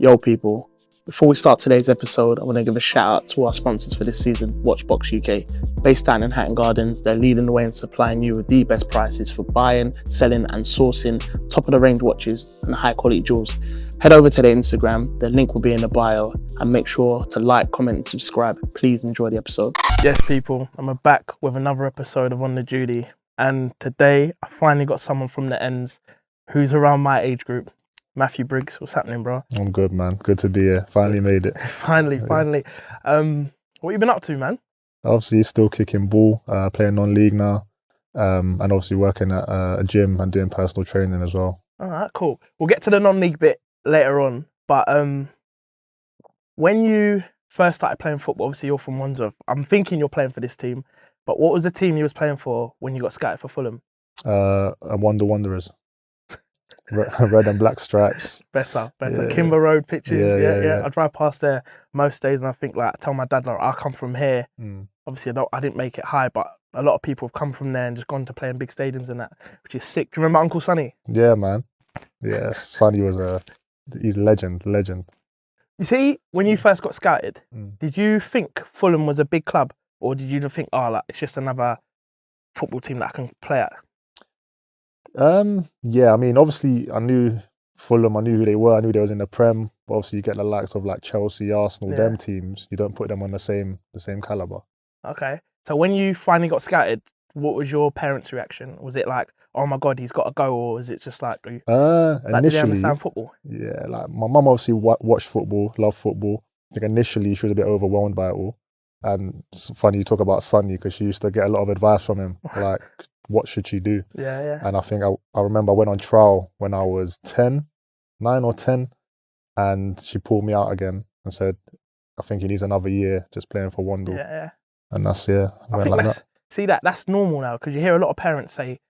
Yo people, before we start today's episode, I want to give a shout out to our sponsors for this season, Watchbox UK. Based down in Hatton Gardens, they're leading the way in supplying you with the best prices for buying, selling and sourcing top of the range watches and high quality jewels. Head over to their Instagram, the link will be in the bio, and make sure to like, comment and subscribe. Please enjoy the episode. Yes people, I'm back with another episode of On The Duty, and today I finally got someone from the ends who's around my age group. Matthew Briggs, what's happening, bro? I'm good, man. Good to be here. Finally made it. Finally. What you been up to, man? Obviously, still kicking ball, playing non-league now, and obviously working at a gym and doing personal training as well. All right, cool. We'll get to the non-league bit later on, but when you first started playing football, obviously you're from Wandsworth. I'm thinking you're playing for this team, but what was the team you was playing for when you got scouted for Fulham? Wanderers. Red and black stripes. Better. Yeah. Kimber Road pitches. Yeah. I drive past there most days and I think, like, I tell my dad, like, I come from here. Mm. Obviously, I didn't make it high, but a lot of people have come from there and just gone to play in big stadiums and that, which is sick. Do you remember Uncle Sonny? Yeah, man. Yeah, Sonny was he's legend. You see, when you first got scouted, did you think Fulham was a big club, or did you think, it's just another football team that I can play at? Yeah, I mean, obviously I knew Fulham, I knew who they were, I knew they was in the prem, but obviously you get the likes of like Chelsea, Arsenal, them teams, you don't put them on the same caliber. Okay. So when you finally got scouted, what was your parents' reaction? Was it like, oh my God, he's got to go, or was it just like, initially, did they understand football? Yeah, like my mum obviously watched football, loved football. I think initially she was a bit overwhelmed by it all. And it's funny you talk about Sonny, because she used to get a lot of advice from him, like, what should she do? Yeah. And I think I remember I went on trial when I was 9 or 10, and she pulled me out again and said, I think he needs another year just playing for Wandle. Yeah. And that's, See, that's normal now, because you hear a lot of parents say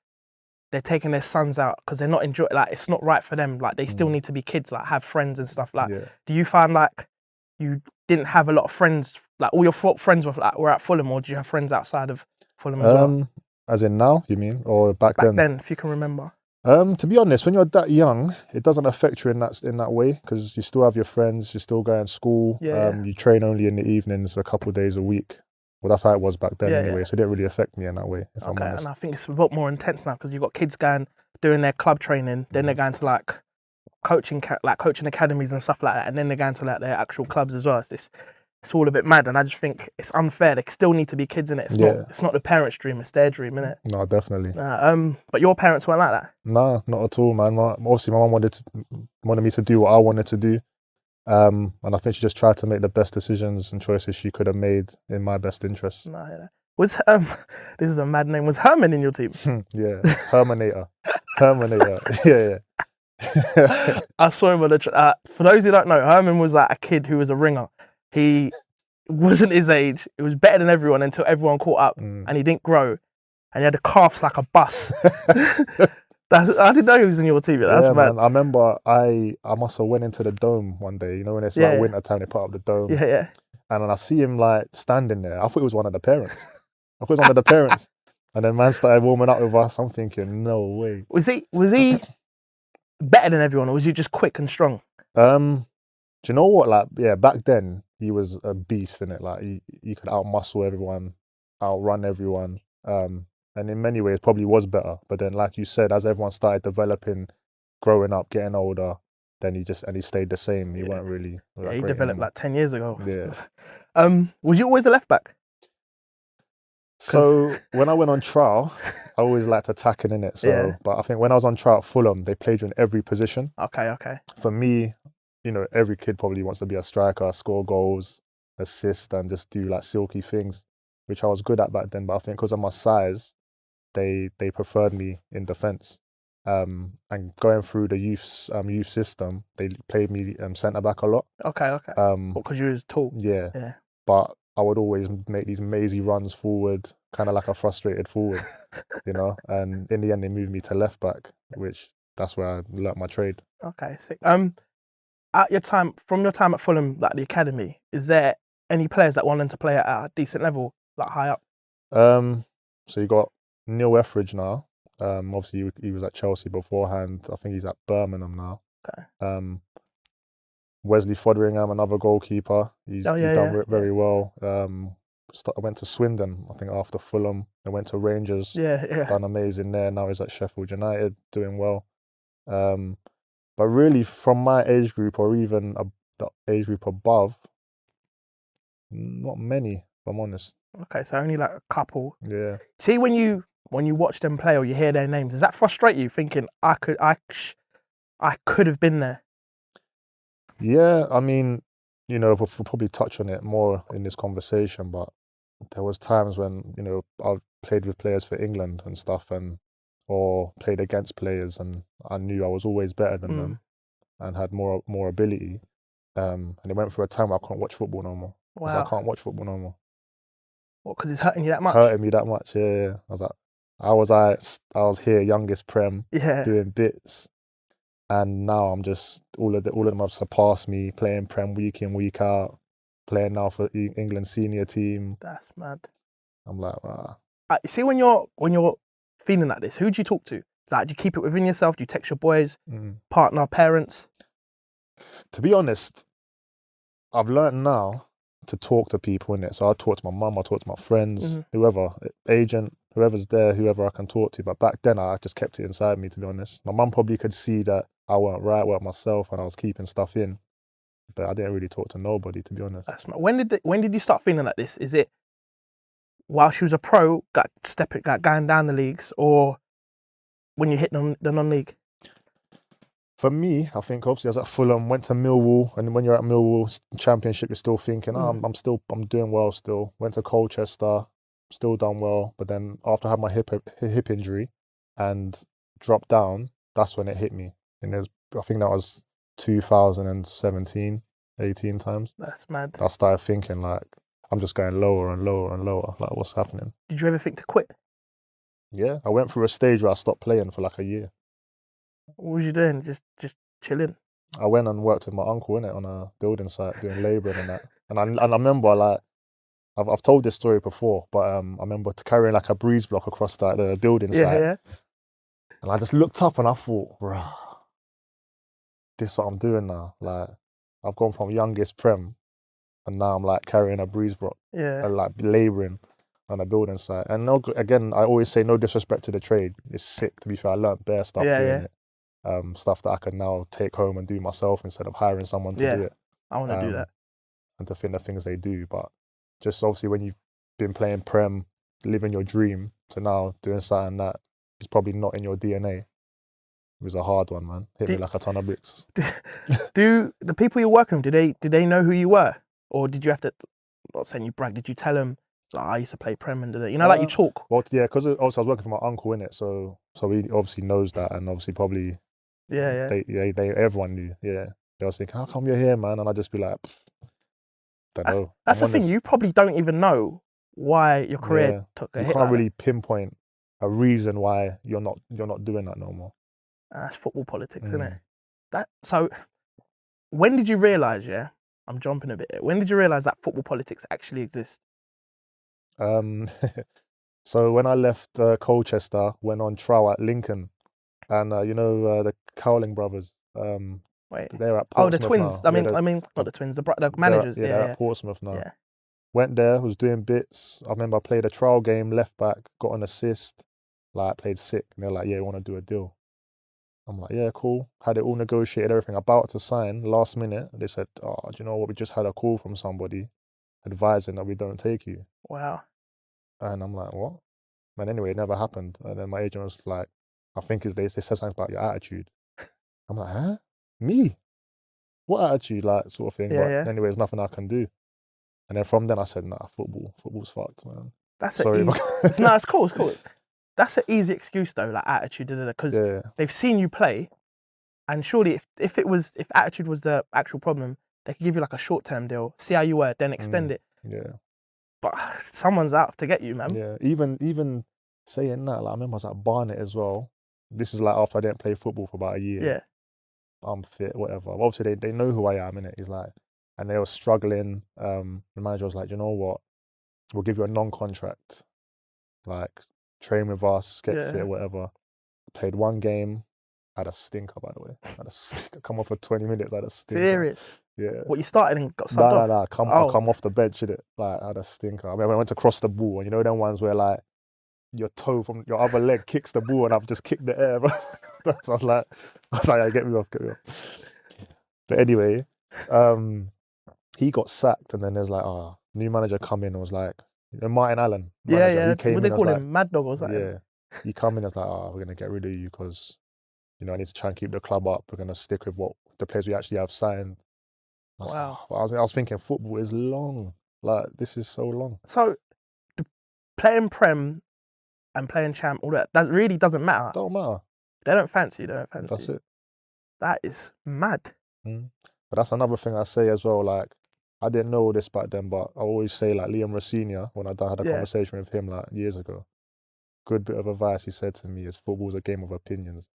they're taking their sons out because they're not enjoying, like, it's not right for them. Like, they still need to be kids, like, have friends and stuff. Like, do you find like you didn't have a lot of friends, like all your friends were at Fulham, or did you have friends outside of Fulham as well? As in now, you mean, or back then? Back then, if you can remember. To be honest, when you're that young, it doesn't affect you in that way, because you still have your friends, you still go to school. You train only in the evenings, a couple of days a week. Well, that's how it was back then anyway. So it didn't really affect me in that way, if I'm honest. And I think it's a lot more intense now, because you've got kids doing their club training, then they're going to like coaching academies and stuff like that, and then they're going to like their actual clubs as well. It's all a bit mad, and I just think it's unfair. There still need to be kids in it. It's not the parents' dream, it's their dream, innit? No, definitely. But your parents weren't like that? No, not at all, man. Obviously, my mum wanted me to do what I wanted to do. And I think she just tried to make the best decisions and choices she could have made in my best interests. Was this is a mad name. Was Herman in your team? Yeah, Herminator. Yeah. I saw him on the. For those who don't know, Herman was like a kid who was a ringer. He wasn't his age. He was better than everyone until everyone caught up, and he didn't grow. And he had the calves like a bus. I didn't know he was in your team. That's mad. Man. I remember I must have went into the dome one day. You know, when it's like winter time, they put up the dome. Yeah. And then I see him like standing there. I thought it was one of the parents. And then man started warming up with us. I'm thinking, no way. Was he better than everyone, or was he just quick and strong? Do you know what? Like, yeah, back then he was a beast, innit? Like he could outmuscle everyone, outrun everyone. And in many ways probably was better. But then, like you said, as everyone started developing, growing up, getting older, then he stayed the same. He weren't really. He developed like 10 years ago. Yeah. Was you always a left back? So when I went on trial, I always liked attacking, innit? So, but I think when I was on trial at Fulham, they played you in every position. Okay. For me, you know, every kid probably wants to be a striker, score goals, assist, and just do like silky things, which I was good at back then. But I think because of my size, they preferred me in defence. And going through the youth system, they played me centre back a lot. Okay. Because you was tall. Yeah. But I would always make these mazy runs forward, kind of like a frustrated forward, you know. And in the end, they moved me to left back, which that's where I learnt my trade. Okay, sick. From your time at Fulham, like the academy, is there any players that wanted to play at a decent level, like high up? So you got Neil Etheridge now. Obviously he was at Chelsea beforehand. I think he's at Birmingham now. Okay. Wesley Fotheringham, another goalkeeper. He's done very well. I went to Swindon, I think, after Fulham. I went to Rangers. Done amazing there. Now he's at Sheffield United, doing well. But really, from my age group or even the age group above, not many, if I'm honest. Okay, so only like a couple. Yeah. See, when you watch them play or you hear their names, does that frustrate you? Thinking I could have been there. Yeah, I mean, you know, we'll probably touch on it more in this conversation, but there was times when, you know, I played with players for England and stuff, or played against players, and I knew I was always better than them and had more ability. And it went through a time where I couldn't watch football no more. Because I can't watch football no more. What? Because it's hurting you that much? Hurting me that much, yeah. I was here, youngest prem, doing bits. And now I'm just, all of them have surpassed me, playing prem week in, week out, playing now for England senior team. That's mad. I'm like, ah. You see, when you're feeling like this, who do you talk to? Like, do you keep it within yourself? Do you text your boys, partner, parents? To be honest, I've learned now to talk to people, innit? So I talk to my mum, I talk to my friends, whoever, agent, whoever's there, whoever I can talk to. But back then, I just kept it inside me, to be honest. My mum probably could see that I weren't right with myself and I was keeping stuff in. But I didn't really talk to nobody, to be honest. That's mad. When did you start feeling like this? Is it while she was a pro, going down the leagues, or when you hit the non-league? For me, I think obviously I was at Fulham, went to Millwall, and when you're at Millwall Championship, you're still thinking, I'm doing well still. Went to Colchester, still done well, but then after I had my hip injury and dropped down, that's when it hit me. And I think that was 2017, 18 times. That's mad. I started thinking like, I'm just going lower and lower and lower. Like, what's happening? Did you ever think to quit? Yeah, I went through a stage where I stopped playing for like a year. What was you doing? Just chilling? I went and worked with my uncle, innit, on a building site, doing labouring and that. And I remember, like, I've told this story before, but I remember carrying like a breeze block across the building site. Yeah. And I just looked up and I thought, rah, this is what I'm doing now. Like, I've gone from youngest prem, and now I'm like carrying a breeze block, and like labouring on a building site. And no, again, I always say no disrespect to the trade. It's sick, to be fair. I learnt bare stuff doing it. Stuff that I can now take home and do myself instead of hiring someone to do it. I want to do that. And to think the things they do. But just obviously when you've been playing prem, living your dream, to now doing something that is probably not in your DNA, it was a hard one, man. Hit me like a ton of bricks. Do the people you're working with, did they know who you were? Or did you have to, not saying you brag, did you tell them, like, I used to play prem and you know, like you talk? Well, yeah, because also I was working for my uncle, innit, so he obviously knows that, and obviously probably everyone knew. Yeah, they was thinking, how come you're here, man? And I'd just be like, don't know. That's the thing. You probably don't even know why your career took a hit. You can't really pinpoint a reason why you're not doing that no more. And that's football politics, isn't it? So, when did you realise? Yeah, I'm jumping a bit. When did you realise that football politics actually exists? So when I left Colchester, went on trial at Lincoln, and the Cowling brothers. Wait, they're at Portsmouth. The twins. Now. I mean, not the twins. The managers. They're at Portsmouth now. Yeah. Went there, was doing bits. I remember I played a trial game, left back, got an assist, like played sick. And they're like, yeah, we want to do a deal. I'm like, yeah, cool. Had it all negotiated, everything. About to sign, last minute, they said, oh, do you know what? We just had a call from somebody advising that we don't take you. Wow. And I'm like, what? And anyway, it never happened. And then my agent was like, I think they said something about your attitude. I'm like, huh? Me? What attitude? Like, sort of thing. Anyway, there's nothing I can do. And then from then I said, nah, football's fucked, man. Sorry. No, it's cool, it's cool. That's an easy excuse though, like attitude, because they've seen you play, and surely if attitude was the actual problem, they could give you like a short-term deal, see how you were, then extend it. Yeah. But someone's out to get you, man. Yeah, even saying that, like, I remember I was at Barnet as well. This is like after I didn't play football for about a year. Yeah. I'm fit, whatever. Obviously, they know who I am, innit? He's like, and they were struggling. The manager was like, you know what? We'll give you a non-contract. Like, train with us, get fit, whatever. Played one game, had a stinker, by the way. Come off for 20 minutes, had a stinker. Serious? Yeah. What, you started and got subbed off? Nah. I come off the bench, innit? Like, I had a stinker. I remember I went to cross the ball, and you know them ones where like your toe from your other leg kicks the ball, and I've just kicked the air, bro. So I was like, yeah, get me off. But anyway, he got sacked, and then there's like, new manager come in and was like, Martin Allen, manager. Yeah. He came What in they and call was him, Mad Dog or like, something? yeah. He come in and was like, we're gonna get rid of you because, you know, I need to try and keep the club up. We're gonna stick with what the players we actually have signed. Wow. I was thinking football is long. Like, this is so long. So playing Prem and playing Champ, all that really doesn't matter. Don't matter. They don't fancy you. That's it. That is mad. But that's another thing I say as well. Like, I didn't know this back then, but I always say, like, Liam Rossini, when I had a conversation with him like years ago, good bit of advice he said to me is football's a game of opinions.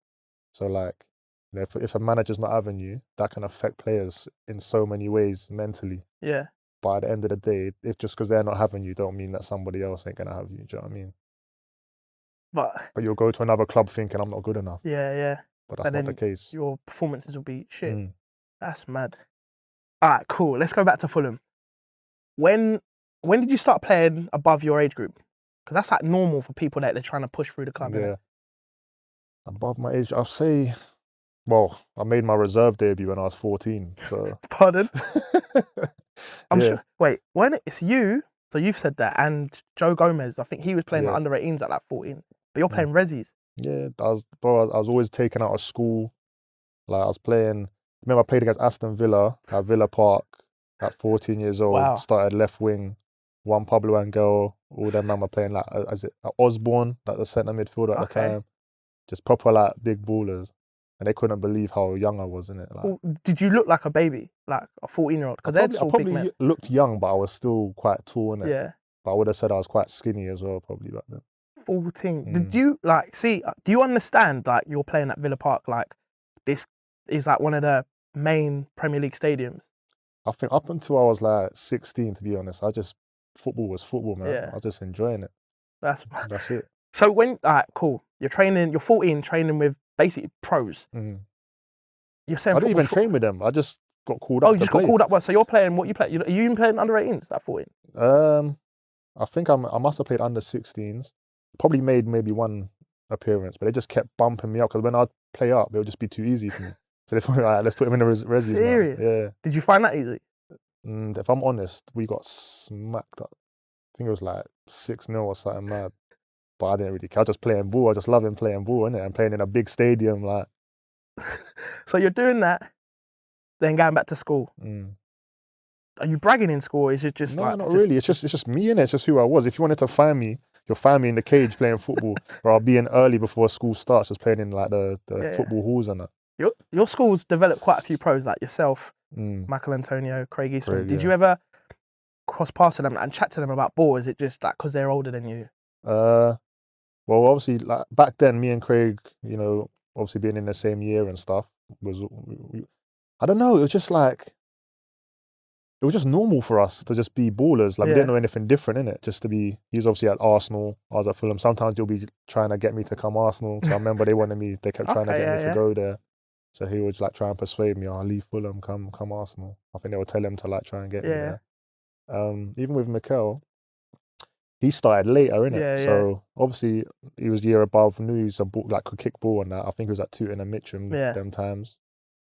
So like, you know, if a manager's not having you, that can affect players in so many ways mentally. Yeah. But at the end of the day, if just because they're not having you, don't mean that somebody else ain't gonna have you. Do you know what I mean? But you'll go to another club thinking I'm not good enough. Yeah. But that's not the case. Your performances will be shit. That's mad. All right, cool. Let's go back to Fulham. When did you start playing above your age group? Because that's like normal for people that they're trying to push through the club. Yeah. Above my age, I'll say, well, I made my reserve debut when I was 14. So. Pardon? I'm sure. Wait, when it's you, so you've said that, and Joe Gomez, I think he was playing like under 18s at like 14, but you're playing Ressies. Yeah, I was always taken out of school. Like, I was playing, remember I played against Aston Villa at Villa Park at 14 years old. Wow. Started left wing, Juan Pablo Angel, all them men were playing like, Osborne, like the centre midfielder at the time. Just proper like big ballers. And they couldn't believe how young I was, innit? Like, well, did you look like a baby, like a 14-year-old? Because I probably looked young, but I was still quite tall, innit? Yeah. But I would have said I was quite skinny as well, probably back then. 14. Did you like do you understand like you're playing at Villa Park? Like, this is like one of the main Premier League stadiums. I think up until I was like 16, to be honest, football was football, man. Yeah. I was just enjoying it. That's it. So when, cool, you're 14, training with basically pros. You're saying I didn't even train with them. I just got called up. Oh, you just got called up. So you're playing what you play? Are you even playing under 18s at 14? I think I must have played under 16s. Probably made maybe one appearance, but they just kept bumping me up because when I'd play up, it would just be too easy for me. So they thought, let's put him in the Ressies. Serious? Now. Yeah. Did you find that easy? If I'm honest, we got smacked up. I think it was like 6-0 or something mad. But I didn't really care. I was just playing ball. I just loving playing ball, innit? And playing in a big stadium, like. So you're doing that, then going back to school. Are you bragging in school, or is it just not really. It's just me, innit? It's just who I was. If you wanted to find me, you'll find me in the cage playing football, or I'll be in early before school starts, just playing in like the football halls and that. Your school's developed quite a few pros, like yourself, Michael Antonio, Craig Eastman. Did you ever cross paths with them and chat to them about ball? Is it just like because they're older than you? Well, obviously, like back then, me and Craig, you know, obviously being in the same year and stuff, I don't know, it was just normal for us to just be ballers. Like, we didn't know anything different, innit? Just to be, he was obviously at Arsenal, I was at Fulham. Sometimes they'll be trying to get me to come Arsenal. So I remember they kept trying to get me to go there. So he would like try and persuade me, leave Fulham, come Arsenal. I think they would tell him to like try and get me there. Even with Mikel, he started later, innit? So obviously he was year above, knew he was could kick ball and that. I think he was at Tooting and Mitcham them times.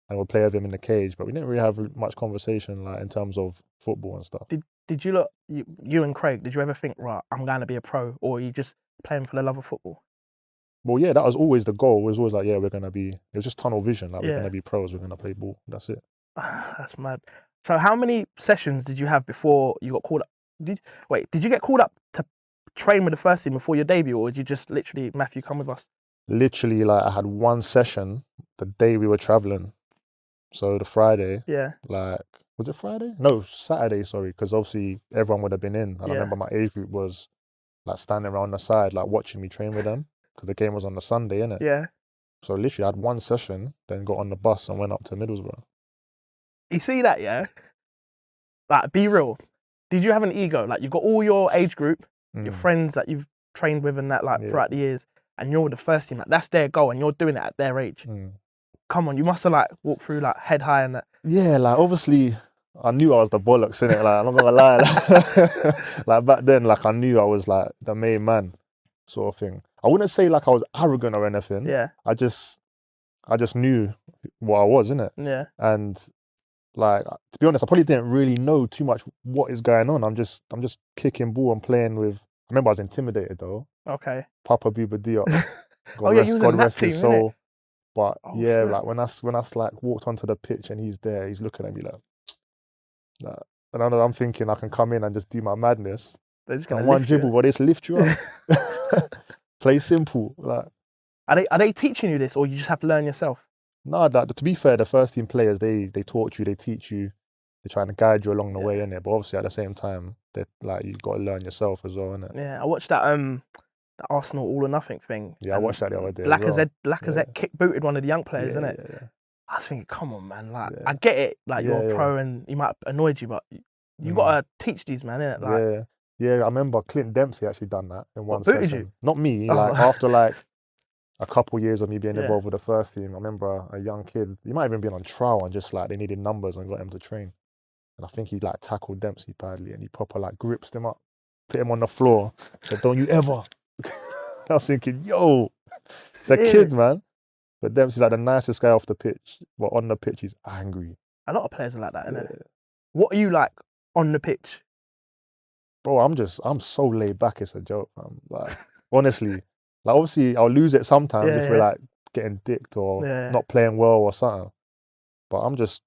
And we'll play with him in the cage, but we didn't really have much conversation like in terms of football and stuff. Did you you and Craig, did you ever think, right, I'm going to be a pro, or are you just playing for the love of football? Well, yeah, that was always the goal. It was always like, we're going to be, it was just tunnel vision. Like, we're going to be pros, we're going to play ball. That's it. That's mad. So how many sessions did you have before you got called up? Did you get called up to train with the first team before your debut, or did you just literally, Matthew, come with us? Literally, like, I had one session the day we were travelling. So the Friday. Yeah. Like, was it Friday? No, Saturday, sorry, because obviously everyone would have been in. And I remember my age group was like standing around the side, like watching me train with them, because the game was on the Sunday, innit? Yeah. So literally I had one session, then got on the bus and went up to Middlesbrough. You see that, yeah? Like, be real. Did you have an ego? Like, you've got all your age group, your friends that you've trained with and that, like, throughout the years, and you're with the first team. Like, that's their goal, and you're doing it at their age. Come on, you must have like walked through like head high and that. yeah, like obviously I knew I was the bollocks, innit? Like I'm not gonna lie. Like back then, like I knew I was like the main man, sort of thing. I wouldn't say like I was arrogant or anything. Yeah. I just knew what I was, innit? Yeah. And like to be honest, I probably didn't really know too much what is going on. I'm just kicking ball and playing with. I remember I was intimidated though. Okay. Papa Booba Diop. Oh yeah, you was in that Rest team, his innit? soul. But Oh, yeah, shit. like when I like walked onto the pitch and he's there, he's looking at me like and I'm thinking I can come in and just do my madness. They're just gonna And one lift you. dribble, but it's lift you up. Play simple. Like Are they teaching you this, or you just have to learn yourself? no, that to be fair, the first team players they taught you, they teach you, they're trying to guide you along the way, innit? But obviously at the same time, that like you've got to learn yourself as well, innit? Yeah, I watched that the Arsenal All or Nothing thing. Yeah, I watched that the other day. As well. Lacazette kick booted one of the young players, innit? Yeah. I was thinking, come on, man. Like, Yeah. I get it. Like, you're a Yeah, pro and he might have annoyed you, but you gotta teach these, man, innit? Like, Yeah, I remember Clint Dempsey actually done that in one booted session. you? Not me, Oh. like after like a couple years of me being Yeah. involved with the first team, I remember a young kid, he might have even been on trial and just like they needed numbers and got him to train. And I think he like tackled Dempsey badly and he proper like gripped him up, put him on the floor, said, "Don't you ever." I was thinking, yo, it's a kid, man. But Dempsey's like the nicest guy off the pitch, but on the pitch he's angry. A lot of players are like that, innit? Yeah. What are you like on the pitch? Bro, I'm so laid back, it's a joke, man. Like, honestly, like obviously I'll lose it sometimes if we're like getting dicked or not playing well or something. But I'm just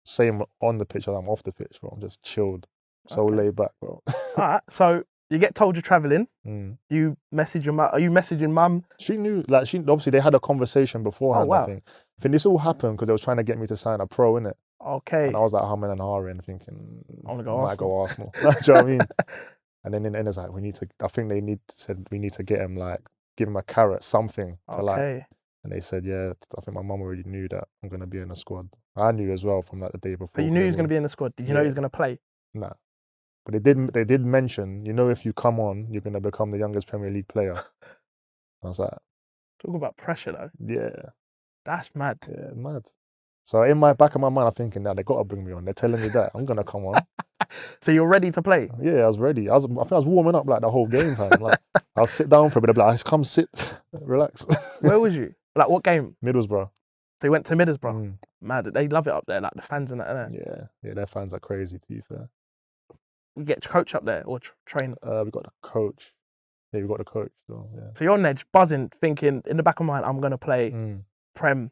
same on the pitch as I'm off the pitch, bro. I'm just chilled, so laid back, bro. All right, so you get told you're travelling. Mm. You message your mum. Are you messaging mum? She knew, like she obviously they had a conversation beforehand. Oh, wow. I think this all happened because they was trying to get me to sign a pro, innit? Okay. And I was like humming and hawing, thinking I want to go Arsenal. Do you know what I mean? And then in the end, it's like I think they said we need to get him like give him a carrot, something to like. And they said, yeah, I think my mum already knew that I'm gonna be in the squad. I knew as well from like the day before. So you knew he was gonna be in the squad. Did you know he was gonna play? Nah. But they did mention, if you come on, you're gonna become the youngest Premier League player. I was like, talk about pressure though. Yeah. That's mad. Yeah, mad. So in my back of my mind, I'm thinking, now they gotta bring me on. They're telling me that I'm gonna come on. So you're ready to play? Yeah, I was ready. I think I was warming up like the whole game time. Like I'll sit down for a bit, I'll be like, come sit, relax. Where was you? Like what game? Middlesbrough. So you went to Middlesbrough. Mad. They love it up there, like the fans and that, innit? Yeah, their fans are crazy, to be fair. You get to coach up there or train? We got the coach. Yeah, we got the coach. So, yeah. So you're on edge, buzzing, thinking in the back of my mind, I'm gonna play Prem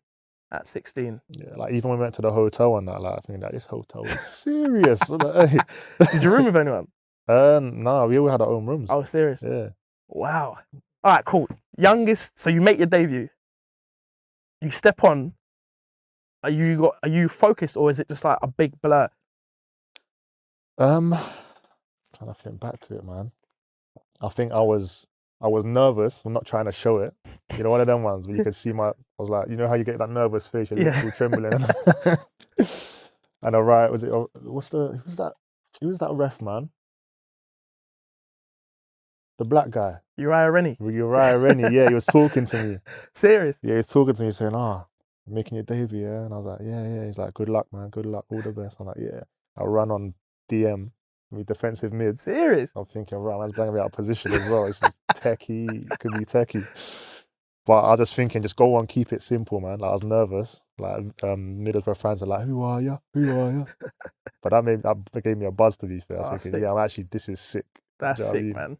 at 16. Yeah, like even when we went to the hotel and that, like I think that this hotel is serious. Like, hey. Did you room with anyone? No, we all had our own rooms. Oh, serious? Yeah. Wow. All right, cool. Youngest. So you make your debut. You step on. Are you focused or is it just like a big blur? Trying to think back to it, man. I think I was nervous. I'm not trying to show it. You know, one of them ones where you can see I was like, you know how you get that nervous face, you're literally trembling. And who's that ref, man? The black guy. Uriah Rennie. Yeah, he was talking to me. Serious? Yeah, he was talking to me saying, making your debut, yeah? And I was like, yeah. He's like, good luck, man, good luck, all the best. I'm like, yeah. I run on DM with defensive mids. Serious? I'm thinking, right, man's playing me out of position as well. This is techie, could be techie. But I was just thinking, just go on, keep it simple, man. Like I was nervous. Like Middlesbrough fans are like, who are you? But that gave me a buzz, to be fair. I was thinking, sick. This is sick. That's sick, man.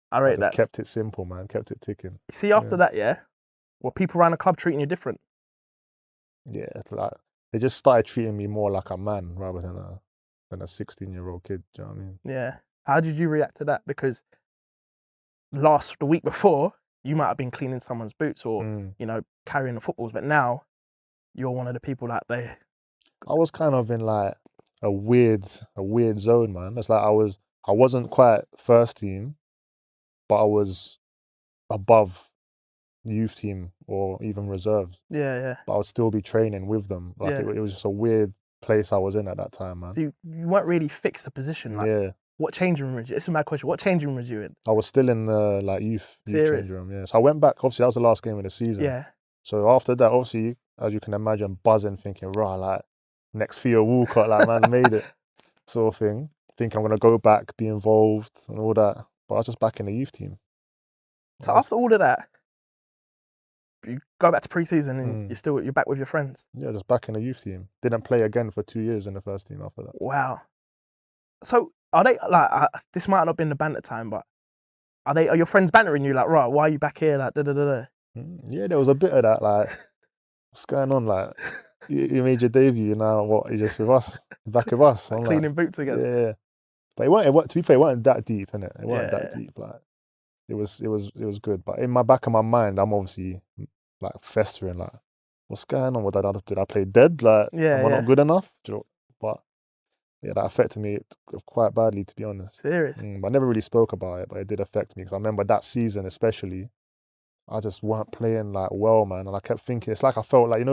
I rate that. Kept it simple, man. Kept it ticking. See, after that, were people around the club treating you different? Yeah, like they just started treating me more like a man rather than a 16-year-old kid. Do you know what I mean? Yeah. How did you react to that? Because the week before, you might have been cleaning someone's boots or carrying the footballs, but now you're one of the people that I was kind of in like a weird zone, man. It's like I wasn't quite first team, but I was above the youth team or even reserves. Yeah. But I would still be training with them. Like it was just a weird place I was in at that time, man. So you weren't really fixed a position. Like, what changing room was you? This is my question. What changing room was you in? I was still in the like youth changing room. Yeah. So I went back. Obviously, that was the last game of the season. Yeah. So after that, obviously, as you can imagine, buzzing, thinking, right, like next Theo Walcott, like man's made it, sort of thing. Thinking I'm gonna go back, be involved, and all that. But I was just back in the youth team. So after all of that, you go back to pre-season and you're back with your friends. Yeah, just back in the youth team. Didn't play again for 2 years in the first team after that. Wow. So are they like this might not have been the banter time, but are your friends bantering you like, right, why are you back here? Like, da da da da. Yeah, there was a bit of that. Like, what's going on? Like, you made your debut, now what? You're just with us, back with us. Like cleaning boots again. Yeah, but to be fair, it wasn't that deep, innit? It wasn't that deep. Like, it was good. But in my back of my mind, I'm obviously like festering. Like, what's going on? Did I play dead? Like, am I not good enough? But yeah, that affected me quite badly, to be honest. Serious? But I never really spoke about it, but it did affect me because I remember that season especially, I just weren't playing like well, man. And I kept thinking, it's like I felt like,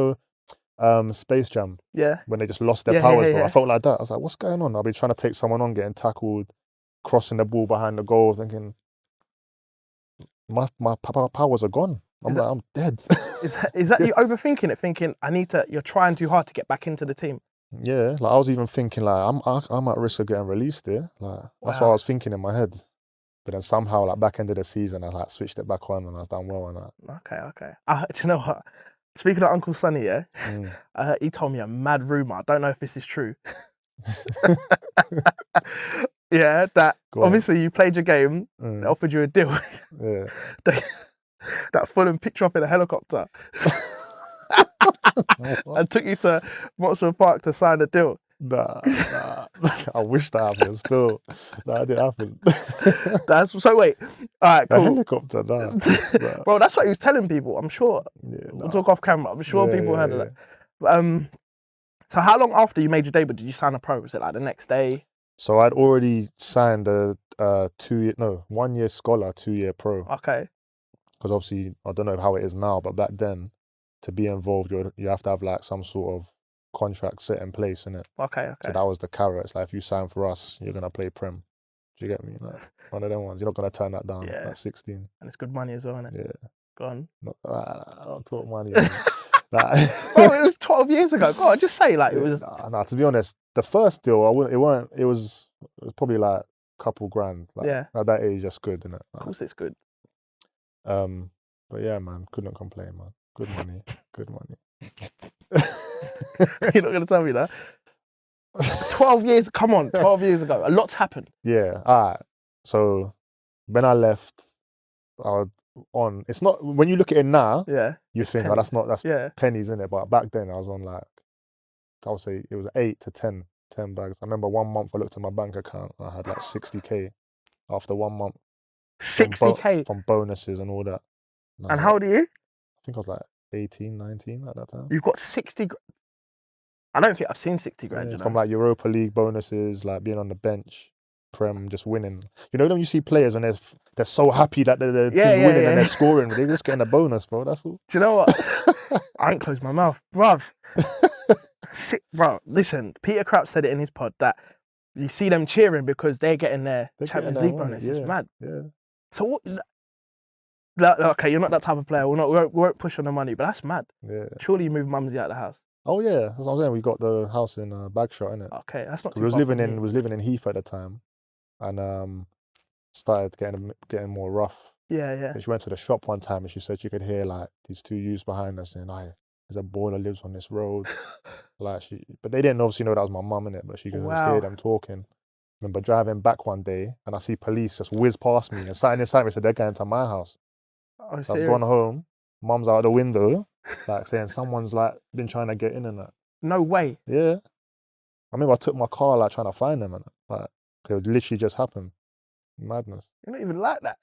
Space Jam. Yeah. When they just lost their powers, bro. Yeah. I felt like that. I was like, what's going on? I'll be trying to take someone on, getting tackled, crossing the ball behind the goal, thinking, my powers are gone. I'm dead. Is that you overthinking it, thinking, you're trying too hard to get back into the team? Yeah, like I was even thinking like I'm at risk of getting released there. Like that's what I was thinking in my head. But then somehow like back end of the season I like switched it back on and I was done well on that. Okay. Do you know what? Speaking of Uncle Sonny, he told me a mad rumour. I don't know if this is true. Yeah, that obviously you played your game, they offered you a deal. Yeah. That Fulham picked you up in a helicopter and took you to Moxfield Park to sign a deal. Nah. I wish that happened still. That didn't happen. So wait. Alright, cool. A helicopter, nah. Bro, that's what he was telling people, I'm sure. Yeah, We'll talk off camera. I'm sure people heard of that. So how long after you made your debut did you sign a pro? Was it like the next day? So I'd already signed a 1 year scholar, 2 year pro. Okay. Because obviously, I don't know how it is now, but back then, to be involved, you have to have like some sort of contract set in place, innit? Okay. So that was the carrot. It's like, if you sign for us, you're going to play prem. Do you get me? Like, one of them ones. You're not going to turn that down at 16. And it's good money as well, innit? Yeah. Go on. I don't talk money. Bro, it was 12 years ago. Go on, just say like it was. Nah, to be honest, the first deal, it was probably like a couple grand. Like, at that age, that's good, innit? Of course it's good. But yeah, man, couldn't complain, man. Good money. You're not going to tell me that? 12 years, come on, 12 years ago. A lot's happened. Yeah, all right. So when I left, it's not, when you look at it now, you think, pennies. That's pennies, innit? But back then I was on like, I would say it was 8 to 10 bags. I remember 1 month I looked at my bank account and I had like 60k after 1 month. 60k? From bonuses and all that. And how old are you? I think I was like 18, 19 at that time. You've got 60 grand? I don't think I've seen 60 grand. Yeah, from like Europa League bonuses, like being on the bench, prem, just winning. You know when you see players when they're so happy that the team's winning and they're scoring, they're just getting a bonus, bro. That's all. Do you know what? I ain't closed my mouth, bruv. Bro, listen, Peter Crouch said it in his pod that you see them cheering because they're getting their Champions League bonus. It's mad. Yeah. So what? Okay, you're not that type of player. We won't push on the money, but that's mad. Yeah. Surely you moved Mumsy out of the house. Oh yeah, that's what I'm saying. We got the house in Bagshot, innit? Okay, that's not too we was far living from in me. was living in Heath at the time, and started getting more rough. Yeah. And she went to the shop one time and she said she could hear like these two youths behind us saying, "There's a baller lives on this road." But they didn't obviously know that was my mum, innit? But she could just hear them talking. Remember driving back one day and I see police just whiz past me and sitting inside me said they're going to my house. Oh, so I've gone home. Mum's out the window, like saying someone's like been trying to get in and that. No way. Yeah. I remember I took my car like trying to find them and like it literally just happened. Madness. You're not even like that.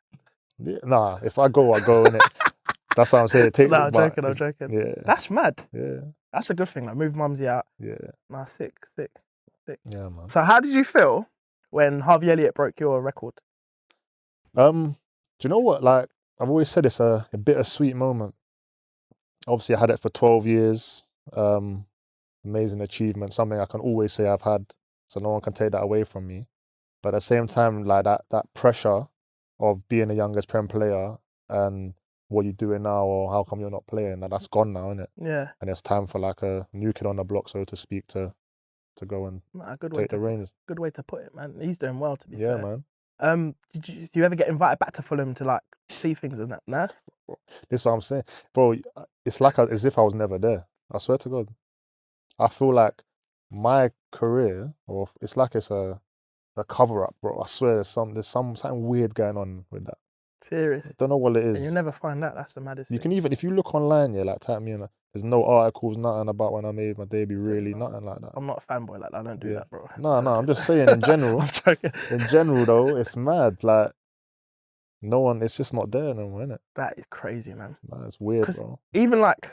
Yeah, nah, if I go, I go, innit? That's what I'm saying. I'm joking. Yeah. That's mad. Yeah. That's a good thing. Like move Mumsy out. Yeah. Nah, sick. Yeah, man. So how did you feel when Harvey Elliott broke your record? Do you know what? Like I've always said, it's a bittersweet moment. Obviously, I had it for 12 years. Amazing achievement, something I can always say I've had, so no one can take that away from me. But at the same time, like that pressure of being the youngest Prem player and what you're doing now, or how come you're not playing, that's gone now, isn't it? Yeah. And it's time for like a new kid on the block, so to speak, to to go and Nah, good way take the reins. good way to put it, man. He's doing well, to be Yeah, fair. man. Do you ever get invited back to Fulham to like see things and that? Nah. This is what I'm saying, bro. It's like as if I was never there. I swear to God. I feel like my career, or it's like it's a cover up, bro. I swear there's something weird going on with that. Serious. Don't know what it is. And you'll never find out. That's the maddest You thing. can even, if you look online, yeah, like type me in. There's no articles, nothing about when I made my debut, really, nothing like that. I'm not a fanboy like that. I don't do that, bro. No, I'm just saying in general. I'm joking. In general, though, it's mad. Like, no one, it's just not there no more, innit? That is crazy, man. Nah, it's weird, bro. Even like,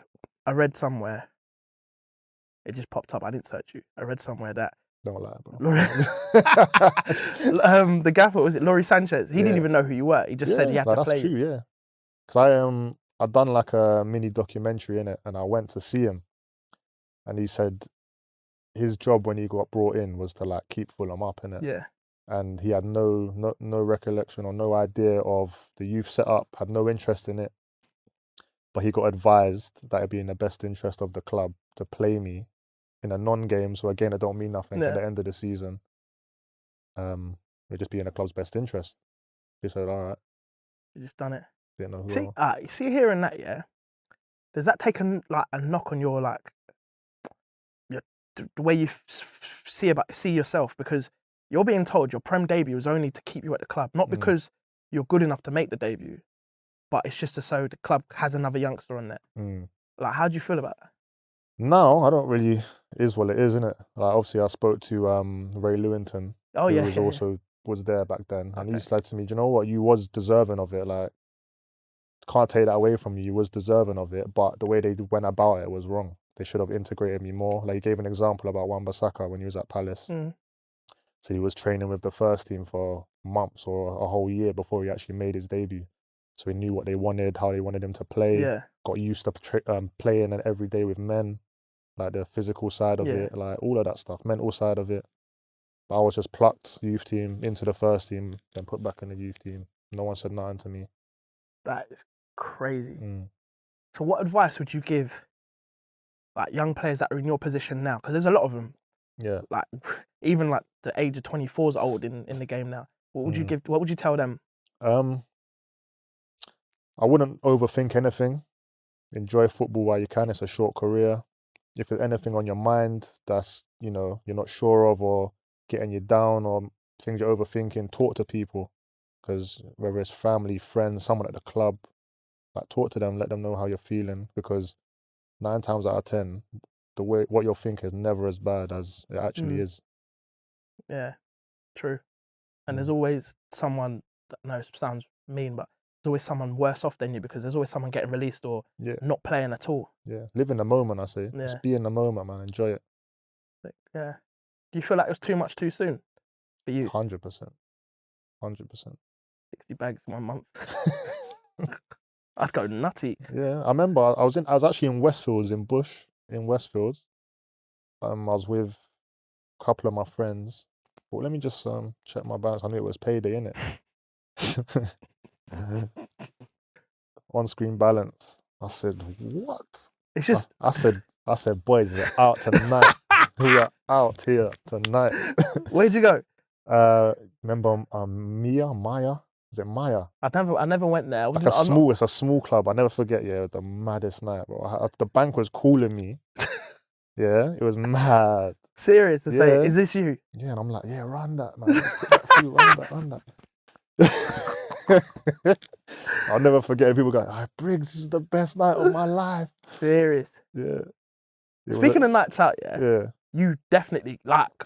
I read somewhere, it just popped up. I didn't search you. I read somewhere that Don't lie, bro. The gaffer, was it Laurie Sanchez? He didn't even know who you were. He just said he had to play. That's true, yeah. Because I'd done like a mini documentary in it, and I went to see him, and he said his job when he got brought in was to like keep Fulham up, innit? Yeah. And he had no recollection or no idea of the youth setup, had no interest in it. But he got advised that it'd be in the best interest of the club to play me in a non-game. So again, it don't mean nothing at the end of the season. It'd just be in the club's best interest. He said, all right. You just done it. Didn't know who See here and that, yeah? Does that take a knock on your, like, the way you see yourself? Because you're being told your Prem debut was only to keep you at the club, not because you're good enough to make the debut, but it's just so the club has another youngster on there. Like, how do you feel about that? No, I don't really. It is what it is, isn't it? Like, obviously, I spoke to Ray Lewington, who was there back then, and he said to me, "Do you know what? You was deserving of it. Like, can't take that away from you. You was deserving of it, but the way they went about it was wrong. They should have integrated me more." Like, he gave an example about Wan-Bissaka when he was at Palace. So he was training with the first team for months or a whole year before he actually made his debut. So he knew what they wanted, how they wanted him to play. Yeah. Got used to playing every day with men, like the physical side of it, like all of that stuff, mental side of it. But I was just plucked youth team into the first team, then put back in the youth team. No one said nothing to me. That is crazy. So what advice would you give like young players that are in your position now? Because there's a lot of them. Yeah. Like even like the age of 24 is old in the game now. What would you give? What would you tell them? I wouldn't overthink anything. Enjoy football while you can. It's a short career. If there's anything on your mind that's, you're not sure of or getting you down or things you're overthinking, talk to people. Because whether it's family, friends, someone at the club, like talk to them, let them know how you're feeling. Because 9 times out of 10, what you're thinking is never as bad as it actually is. Yeah, true. And there's always someone, I know it sounds mean, but there's always someone worse off than you because there's always someone getting released or not playing at all. Yeah, live in the moment, I say. Yeah. Just be in the moment, man. Enjoy it. Yeah. Do you feel like it was too much too soon for you? 100%. 100%. 60 bags in 1 month. I'd go nutty. Yeah, I remember I was actually in Westfields, in Bush, in Westfields. I was with a couple of my friends. But let me just check my balance. I knew it was payday, innit? On-screen balance. I said, what? It's just I said, boys, we're out tonight. We are out here tonight. Where'd you go? Remember Maya? Is it Maya? I never went there. It's a small club. I never forget. Yeah, the maddest night, bro. The bank was calling me. Yeah, it was mad. Serious to say, is this you? Yeah, and I'm like, yeah, run that, man. Put that through, run that. I'll never forget people going, Briggs, this is the best night of my life. Serious. Yeah. Speaking of nights out, you definitely, like,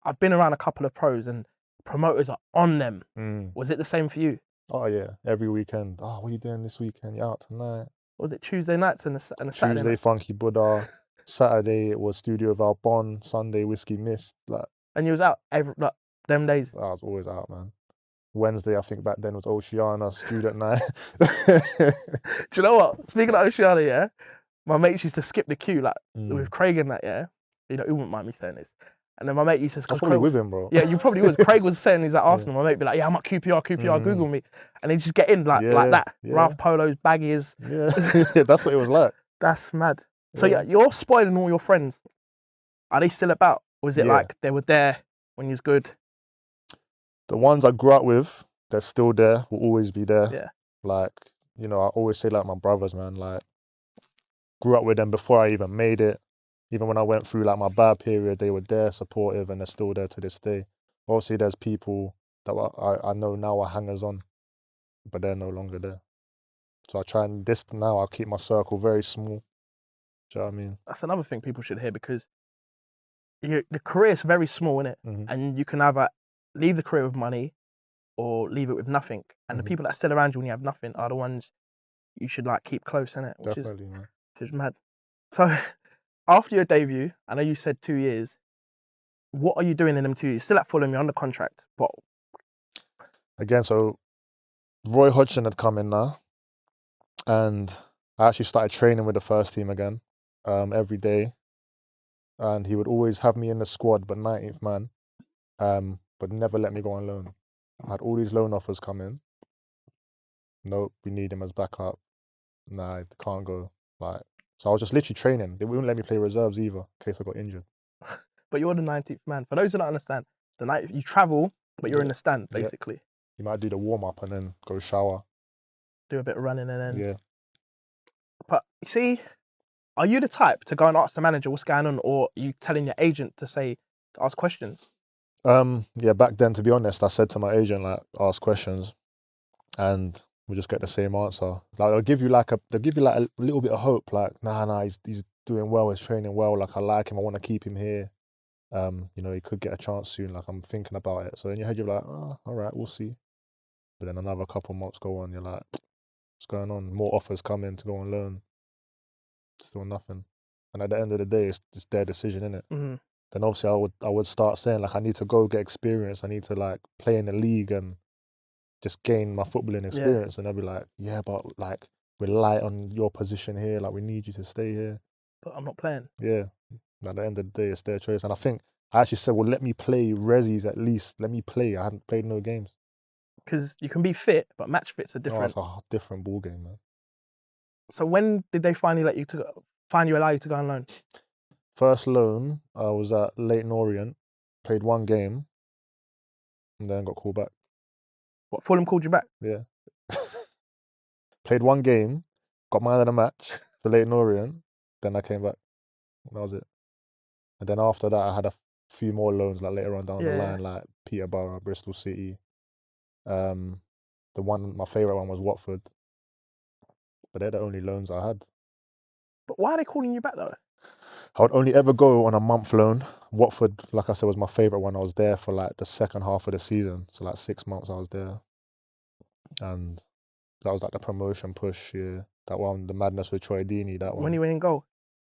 I've been around a couple of pros and promoters are on them. Was it the same for you? Oh, yeah. Every weekend. Oh, what are you doing this weekend? You're out tonight. Was it Tuesday nights and a Saturday Tuesday, night? Funky Buddha. Saturday, it was Studio Valbon. Sunday, Whiskey Mist. Like, and you was out them days? I was always out, man. Wednesday, I think back then was Oceana, student night. Do you know what? Speaking of Oceana, my mates used to skip the queue, like, with Craig and that, he wouldn't mind me saying this. And then my mate used to... I was probably with him, bro. Yeah, you probably was. Craig was saying he's at Arsenal. My mate be like, I'm at QPR, Google me. And he'd just get in like that. Yeah. Ralph Polos, baggies. Yeah, that's what it was like. That's mad. So you're spoiling all your friends. Are they still about? Or is it Yeah. like they were there when you was good? The ones I grew up with, they're still there, will always be there. Yeah. Like, you know, I always say like my brothers, man, like grew up with them before I even made it. Even when I went through like my bad period, they were there, supportive, and they're still there to this day. Obviously, there's people that I know now are hangers on, but they're no longer there. So I try and I'll keep my circle very small. Do you know what I mean? That's another thing people should hear, because the career is very small, innit? Mhm. And you can either leave the career with money or leave it with nothing. And the Mhm. people that are still around you when you have nothing are the ones you should like keep close, innit? Which Definitely, man. is mad. So after your debut, I know you said 2 years. What are you doing in them 2 years? Still at Fulham, you're under contract. But Again, so Roy Hodgson had come in now, and I actually started training with the first team again, every day. And he would always have me in the squad, but 19th man, but never let me go on loan. I had all these loan offers come in. Nope, we need him as backup. Nah, it can't go. Like, so I was just literally training. They wouldn't let me play reserves either, in case I got injured. but you're the 19th man. For those who don't understand, the night you travel, but you're in the stand Yeah. basically. You might do the warm up and then go shower. Do a bit of running and then. Yeah. But you see, are you the type to go and ask the manager what's going on, or are you telling your agent to ask questions? Yeah, back then, to be honest, I said to my agent, like, ask questions, and we just get the same answer. Like, they'll give you like a little bit of hope, like, nah, he's doing well, he's training well, like, I like him, I want to keep him here. You know, he could get a chance soon, like, I'm thinking about it. So in your head, you're like, oh, all right, we'll see. But then another couple months go on, you're like, what's going on? More offers come in to go on loan. Still nothing. And at the end of the day, it's their decision, innit? Mm-hmm. Then obviously I would start saying, like, I need to go get experience. I need to, like, play in the league and just gain my footballing experience. And they'll be like, yeah, but, like, we're light on your position here. Like, we need you to stay here. But I'm not playing. Yeah. At the end of the day, it's their choice. And I think I actually said, well, let me play Ressies at least. Let me play. I hadn't played no games. Because you can be fit, but match fits are Oh, different. it's a different ball game, man. So when did they finally allow you to go on loan? First loan, I was at Leighton Orient, played one game, and then got called back. What, Fulham called you back? Yeah. Played one game, got man of the match for Leighton Orient, then I came back. That was it. And then after that, I had a few more loans, like later on down the line, like Peterborough, Bristol City. My favourite one was Watford. But they're the only loans I had. But why are they calling you back though? I would only ever go on a month loan. Watford, like I said, was my favourite one. I was there for like the second half of the season. So like 6 months I was there. And that was like the promotion push, yeah. That one, the madness with Troy Deeney, that one. When he went in goal?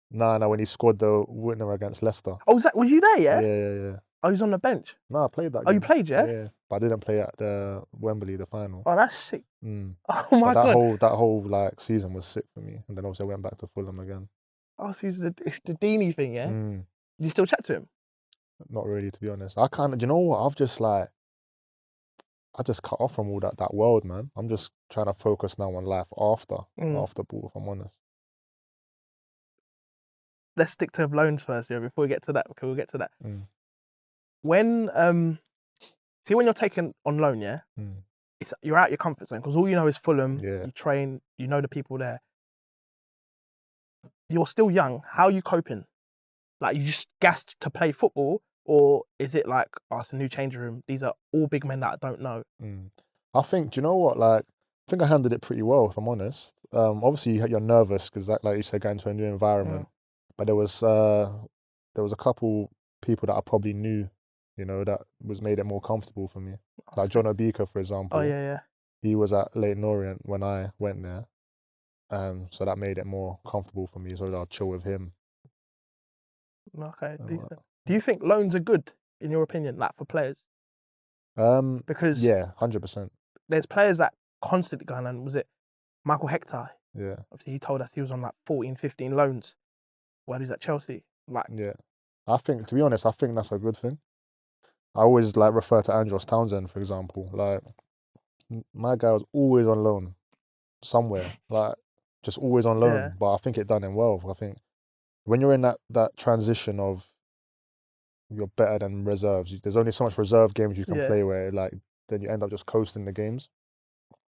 No, when he scored the winner against Leicester. Oh, was you there, yeah? Yeah. Oh, he was on the bench? No, I played that game. Oh, you played, yeah? Yeah, but I didn't play at the Wembley, the final. Oh, that's sick. Mm. Oh my But God. that whole like season was sick for me. And then obviously I went back to Fulham again. Oh, so he's the Deeney thing, yeah? Mm. You still chat to him? Not really, to be honest. I kind of, do you know what? I just cut off from all that world, man. I'm just trying to focus now on life after ball, if I'm honest. Let's stick to loans first, yeah, before we get to that, because we'll get to that. Mm. When you're taken on loan, yeah, you're out your comfort zone, because all you know is Fulham. Yeah. You train, you know the people there. You're still young. How are you coping? Like, you just gassed to play football, or is it like, oh, it's a new change room, these are all big men that I don't know? I think, do you know what? Like, I think I handled it pretty well, if I'm honest. Obviously you're nervous because, like you said, going to a new environment. But there was a couple people that I probably knew, you know, that made it more comfortable for me. Like John Obika, for example. Oh yeah. He was at Leighton Orient when I went there. So that made it more comfortable for me, so that I'd chill with him. Okay, decent. Do you think loans are good, in your opinion, like for players? Because yeah, 100%. There's players that constantly going on. Was it Michael Hector? Yeah. Obviously, he told us he was on like 14, 15 loans while he was at Chelsea. Like, yeah, I think, to be honest, I think that's a good thing. I always like refer to Andros Townsend, for example. Like, my guy was always on loan somewhere, like just always on loan. Yeah. But I think it done him well. I think when you're in that transition of you're better than reserves. There's only so much reserve games you can Yeah. play where like then you end up just coasting the games.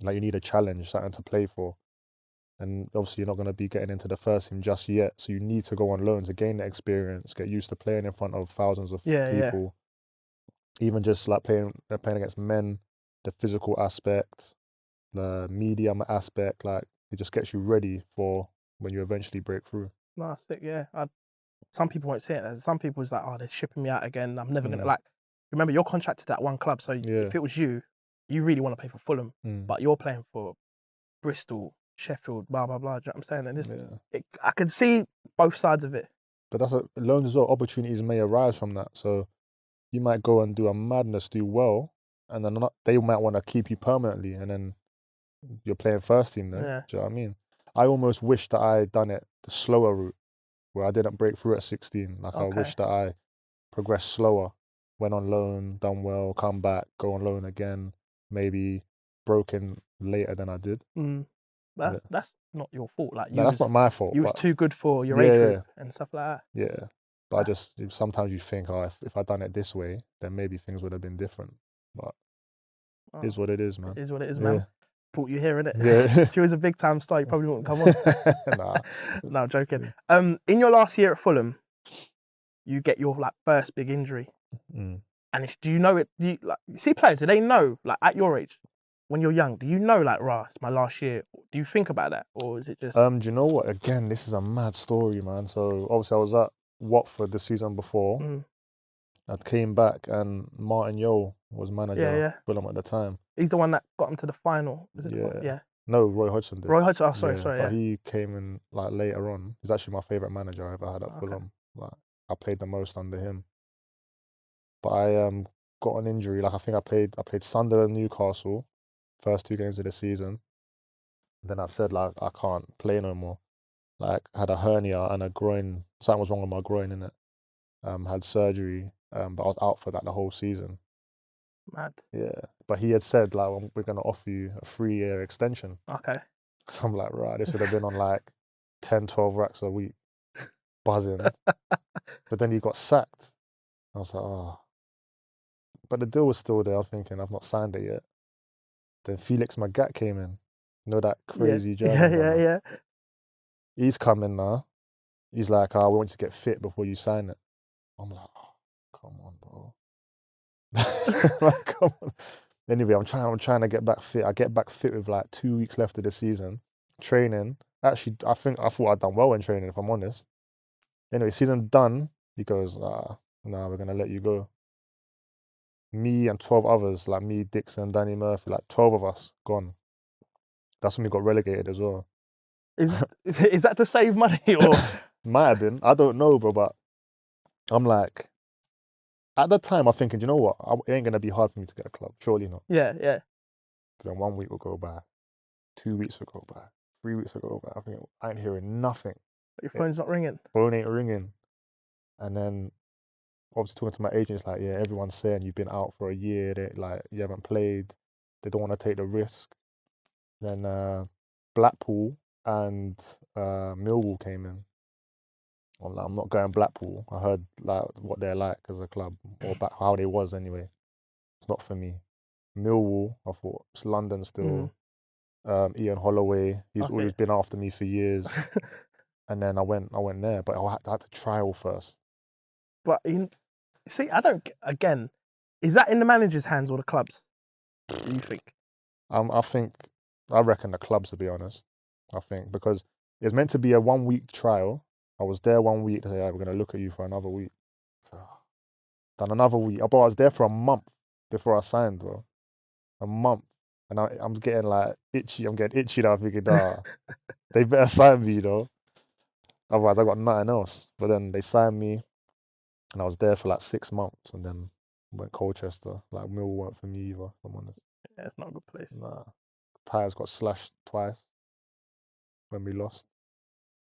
Like you need a challenge, something to play for. And obviously you're not going to be getting into the first team just yet. So you need to go on loan to gain the experience, get used to playing in front of thousands of people. Even just like playing against men, the physical aspect, the medium aspect, like it just gets you ready for when you eventually break through. No, sick, yeah. Some people won't say it. Some people is like, oh, they're shipping me out again. I'm never gonna like. Remember, you're contracted at one club, so if it was you really want to play for Fulham, but you're playing for Bristol, Sheffield, blah blah blah. Do you know what I'm saying? And I can see both sides of it. But that's loans as well. Opportunities may arise from that. So you might go and do a madness, do well, and then they might want to keep you permanently, and then you're playing first team then. Do you know what I mean? I almost wish that I had done it the slower route, where I didn't break through at 16. Like I wish that I progressed slower, went on loan, done well, come back, go on loan again, maybe broken later than I did. That's not your fault. Like that's not my fault. You was too good for your age group and stuff like that. Yeah. But sometimes you think, oh, if I'd done it this way, then maybe things would have been different. But it is what it is, man. It is what it is, man. Brought you here, innit? Yeah. If you was a big time star, you probably wouldn't come on. Nah. No, I'm joking. In your last year at Fulham, you get your like first big injury. And do you know it? Do you see players? Do they know like at your age, when you're young? Do you know like, it's my last year? Do you think about that, or is it just? Do you know what? Again, this is a mad story, man. So obviously I was at Watford the season before. I came back and Martin Yole was manager of Fulham at the time. He's the one that got him to the final. Was it? Yeah. No, Roy Hodgson did. Roy Hodgson. Oh, sorry. But he came in like later on. He's actually my favourite manager I ever had at Fulham. Like I played the most under him. But I got an injury. Like I think I played Sunderland, Newcastle, first 2 games of the season. Then I said like I can't play no more. Like I had a hernia and a groin. Something was wrong with my groin, innit? Had surgery. But I was out for that the whole season. Mad. Yeah. But he had said like we're gonna offer you a 3-year extension. Okay. So I'm like, right, this would have been on like 10, 12 racks a week. Buzzing. But then he got sacked. I was like, oh. But the deal was still there. I'm thinking I've not signed it yet. Then Felix Magath came in. You know that crazy German guy? Yeah. He's coming now. He's like, we want you to get fit before you sign it. I'm like, oh, come on, bro. Like, come on. Anyway, I'm trying to get back fit. I get back fit with like 2 weeks left of the season. Training. Actually, I thought I'd done well in training, if I'm honest. Anyway, season done. He goes, nah, we're going to let you go. Me and 12 others, like me, Dixon, Danny Murphy, like 12 of us gone. That's when we got relegated as well. Is that to save money or? Might have been. I don't know, bro, but I'm like, at the time, I'm thinking, you know what? It ain't going to be hard for me to get a club. Surely not. Yeah. Then 1 week will go by. 2 weeks will go by. 3 weeks will go by. I think I ain't hearing nothing. Your phone's not ringing? Phone ain't ringing. And then, obviously talking to my agents, like, yeah, everyone's saying you've been out for a year. Like, you haven't played. They don't want to take the risk. Then Blackpool and Millwall came in. I'm like, I'm not going Blackpool. I heard like what they're like as a club, or how they was anyway. It's not for me. Millwall, I thought it's London still. Ian Holloway, he's always been after me for years. And then I went there, but I had to trial first. But see, I don't. Again, is that in the manager's hands or the club's? Do you think? I reckon the clubs, to be honest. I think because it's meant to be a 1 week trial. I was there 1 week to say, we're going to look at you for another week. So, done another week. But I was there for a month before I signed, bro. A month. And I'm getting like itchy. I'm getting itchy now, thinking, they better sign me, though. Otherwise, I got nothing else. But then they signed me, and I was there for like 6 months, and then went Colchester. Like, Millwall weren't for me either, if I'm honest. Yeah, it's not a good place. Nah. Tyres got slashed twice when we lost.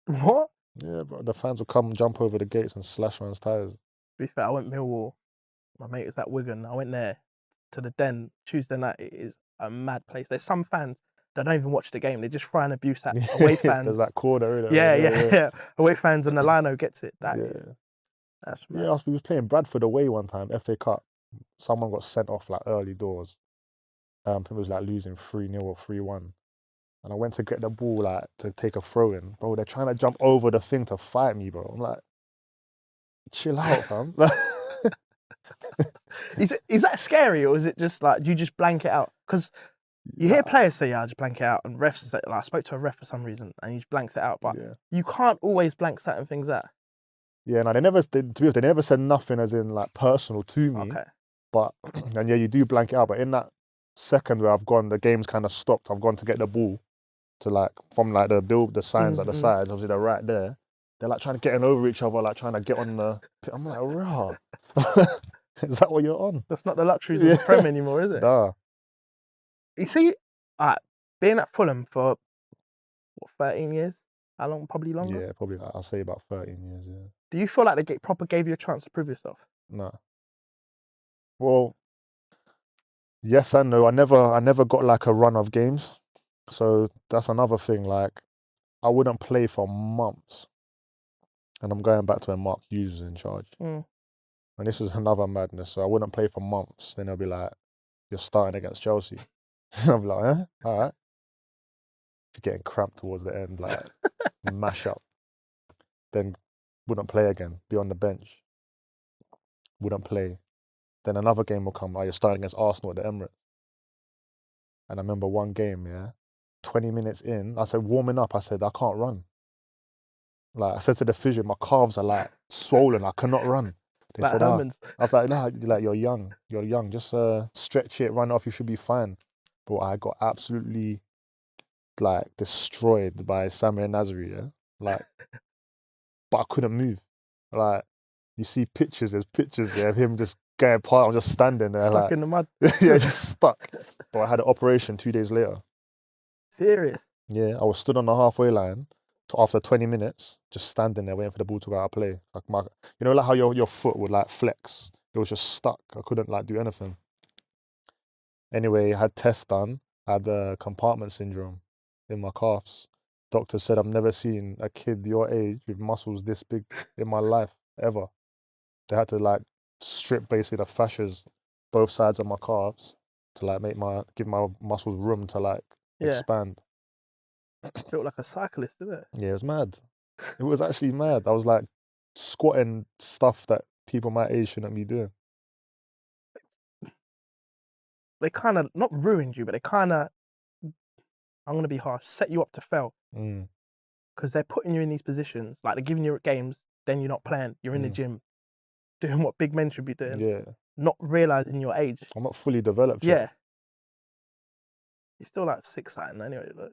What? Yeah, but the fans would come, jump over the gates and slash man's tyres. To be fair, I went Millwall. My mate was at Wigan. I went there to the Den Tuesday night. It is a mad place. There's some fans that don't even watch the game. They just throw an abuse at away fans. There's that corner, isn't it? Yeah. Away fans and the lino gets it. That is That's Yeah, mad. we was playing Bradford away one time, FA Cup. Someone got sent off like early doors. I think it was like losing 3-0 or 3-1. And I went to get the ball like to take a throw in. Bro, they're trying to jump over the thing to fight me, bro. I'm like, chill out, fam. Is that scary, or is it just like, do you just blank it out? Because you hear players say, "Yeah, I just blank it out," and refs say, like, I spoke to a ref for some reason, and he just blanks it out. But Yeah. you can't always blank certain things out. Yeah, no, to be honest, they never said nothing as in like personal to me. Okay. But and yeah, you do blank it out. But in that second where I've gone, the game's kind of stopped. I've gone to get the ball to like from like the signs at the sides. Obviously they're right there. They're like trying to get in over each other, like trying to get on the. I'm like, rah. Is that what you're on? That's not the luxuries of the Prem anymore, is it? Nah. You see, being at Fulham for what, 13 years? How long? Probably longer. Yeah, probably. I'll say about 13 years. Yeah. Do you feel like they proper gave you a chance to prove yourself? No. Well, yes and no. I never got like a run of games, so that's another thing. Like, I wouldn't play for months, and I'm going back to when Mark Hughes was in charge. And this was another madness. So I wouldn't play for months. Then they'll be like, "You're starting against Chelsea." I'll be like, "Eh, all right." Getting cramped towards the end, like mash up. Then wouldn't play again. Be on the bench. Wouldn't play. Then another game will come. You're starting against Arsenal at the Emirates. And I remember one game, 20 minutes in, I said, warming up, I said, I can't run. Like, I said to the physio, my calves are like swollen, I cannot run. They Like said, Herman's. I was like, nah, like, you're young, just stretch it, run it off, you should be fine. But I got absolutely, like, destroyed by Samir Nasri, like, but I couldn't move. Like, you see there's pictures, of him just going apart, I'm just standing there, Stuck in the mud. yeah, just stuck. But I had an operation 2 days later. Serious? Yeah, I was stood on the halfway line after 20 minutes, just standing there waiting for the ball to go out of play. Like like how your foot would like flex. It was just stuck. I couldn't like do anything. Anyway, I had tests done. I had compartment syndrome in my calves. Doctor said I've never seen a kid your age with muscles this big in my life ever. They had to like strip basically the fascias both sides of my calves to like give my muscles room to like expand. Felt like a cyclist, didn't it? Yeah, it was mad. It was actually mad. I was like squatting stuff that people my age shouldn't be doing. They kind of, not ruined you, but they kind of, I'm going to be harsh, set you up to fail. Because they're putting you in these positions, like they're giving you games, then you're not playing, you're in the gym, doing what big men should be doing. Yeah. Not realising your age. I'm not fully developed yet. Yeah. You're still like 6-something anyway. But...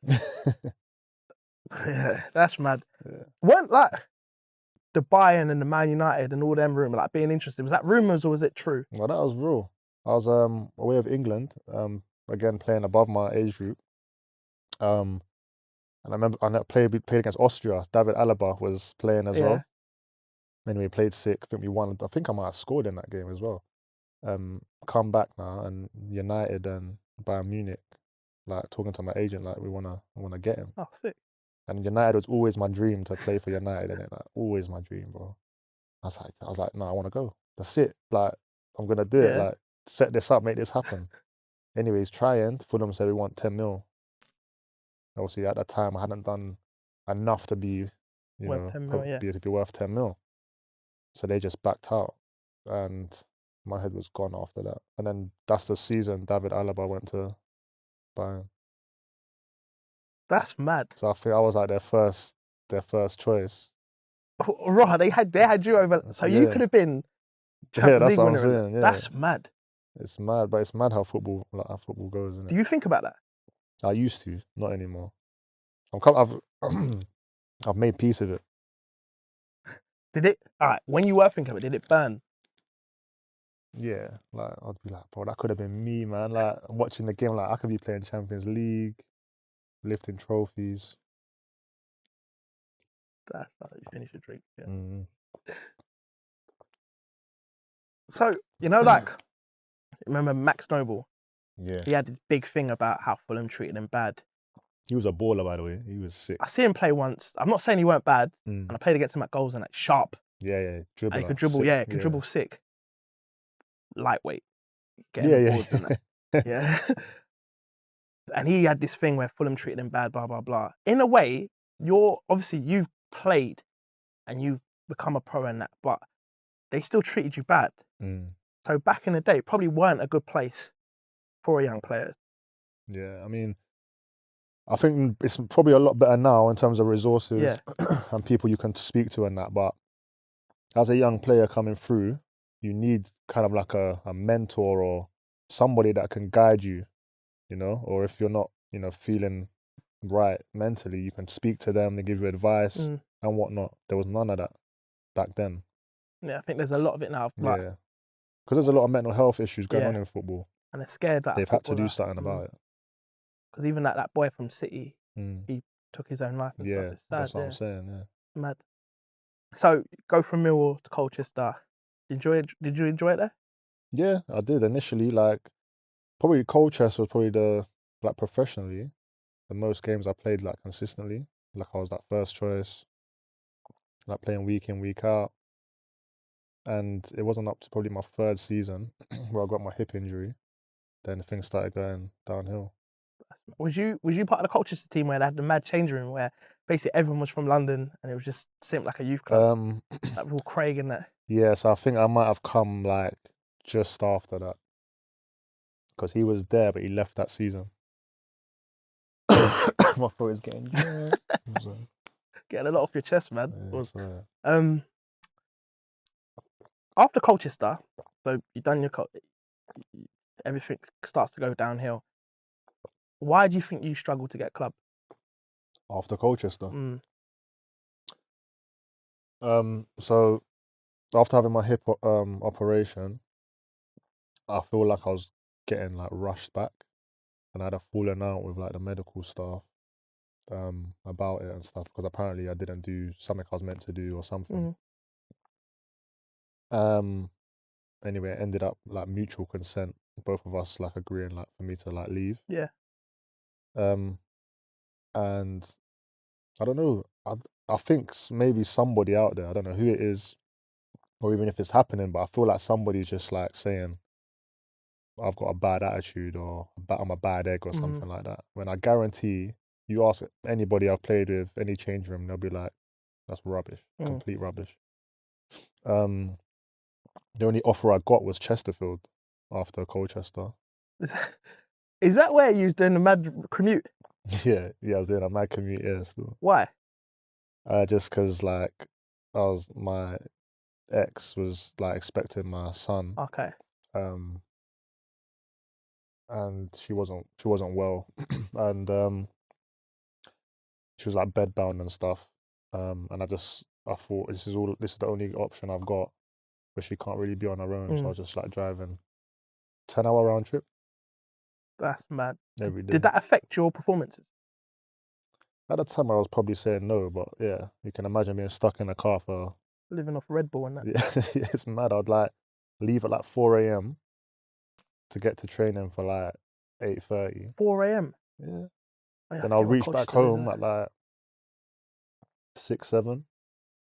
yeah, that's mad. Yeah. Weren't like the Bayern and the Man United and all them rumours, like being interested, was that rumours or was it true? Well, that was real. I was away of England, again playing above my age group. And I remember I played against Austria. David Alaba was playing as well. Anyway, played sick. I think we won. I think I might have scored in that game as well. Come back now, and United and Bayern Munich, like talking to my agent, like we wanna get him. Oh, sick. And United was always my dream to play for United, and like always my dream, bro. I was like, no, I want to go. That's it. Like I'm gonna do it. Like set this up, make this happen. Anyways, trying. Fulham said we want 10 mil. Obviously, at that time, I hadn't done enough to be, worth 10 mil, to be worth 10 mil. So they just backed out, and my head was gone after that. And then that's the season David Alaba went to Bayern. That's mad. So I think I was like their first choice. Oh, right, they had you over. So you could have been. That's what I'm saying. Yeah. That's mad. It's mad, but it's mad how football goes, isn't it? Do you think about that? I used to, not anymore. I've made peace with it. Did it? All right. When you were thinking of it, did it burn? Yeah, like I'd be like, bro, that could have been me, man. Like watching the game, like I could be playing Champions League, lifting trophies. That's not you finish your drink. Yeah. So like, remember Max Noble? Yeah. He had this big thing about how Fulham treated him bad. He was a baller, by the way. He was sick. I see him play once. I'm not saying he weren't bad, and I played against him at goals and like sharp. Yeah, dribbler. And he could dribble, sick, yeah, he could dribble sick. Lightweight. Getting Yeah, the yeah. boards and that. Yeah. And he had this thing where Fulham treated him bad, blah, blah, blah. In a way, you've played and you've become a pro in that, but they still treated you bad. Mm. So back in the day, probably weren't a good place for a young player. Yeah, I mean, I think it's probably a lot better now in terms of resources and people you can speak to and that. But as a young player coming through, you need kind of like a mentor or somebody that can guide you, you know, or if you're not, you know, feeling right mentally, you can speak to them, they give you advice and whatnot. There was none of that back then. Yeah, I think there's a lot of it now. Like, yeah. Because there's a lot of mental health issues going on in football. And they're scared that they've had to do something about it. Because even that boy from City, he took his own life and stuff. It's sad, that's what I'm saying, yeah. Mad. So, go from Millwall to Colchester. Did you enjoy it there? Yeah, I did initially. Like, probably Colchester was probably like professionally, the most games I played like consistently. Like I was like first choice, like playing week in, week out. And it wasn't up to probably my third season where I got my hip injury. Then things started going downhill. Was you part of the Colchester team where they had the mad change room where basically everyone was from London and it was just seemed like a youth club? Like Will Craig and that. Yeah, so I think I might have come like just after that. Because he was there, but he left that season. My throat is getting dry. Getting a lot off your chest, man. Yeah, after Colchester, so you've done everything starts to go downhill. Why do you think you struggled to get a club? After Colchester? So after having my hip operation, I feel like I was getting like rushed back, and I had a falling out with like the medical staff about it and stuff, because apparently I didn't do something I was meant to do or something. Anyway, it ended up like mutual consent, both of us like agreeing like for me to like leave. Yeah. And I don't know, I think maybe somebody out there, I don't know who it is or even if it's happening, but I feel like somebody's just like saying I've got a bad attitude or I'm a bad egg or something like that. When I guarantee you ask anybody I've played with, any change room, they'll be like, that's rubbish, complete rubbish. The only offer I got was Chesterfield after Colchester. Is that where you was doing the mad commute? Yeah, I was doing a mad commute, yeah, still. Why? Just because like my ex was like expecting my son. Okay. And she wasn't well, and she was like bedbound and stuff. And I thought this is the only option I've got, but she can't really be on her own. So I was just like driving 10-hour round trip. That's mad. Every day. Did that affect your performances? At the time I was probably saying no, but yeah, you can imagine being stuck in a car for living off Red Bull and that. Yeah, it's mad. I'd like leave at like 4 a.m. to get to training for like 8:30. 4 a.m. Yeah. Then I'll reach back home at like 6, 7.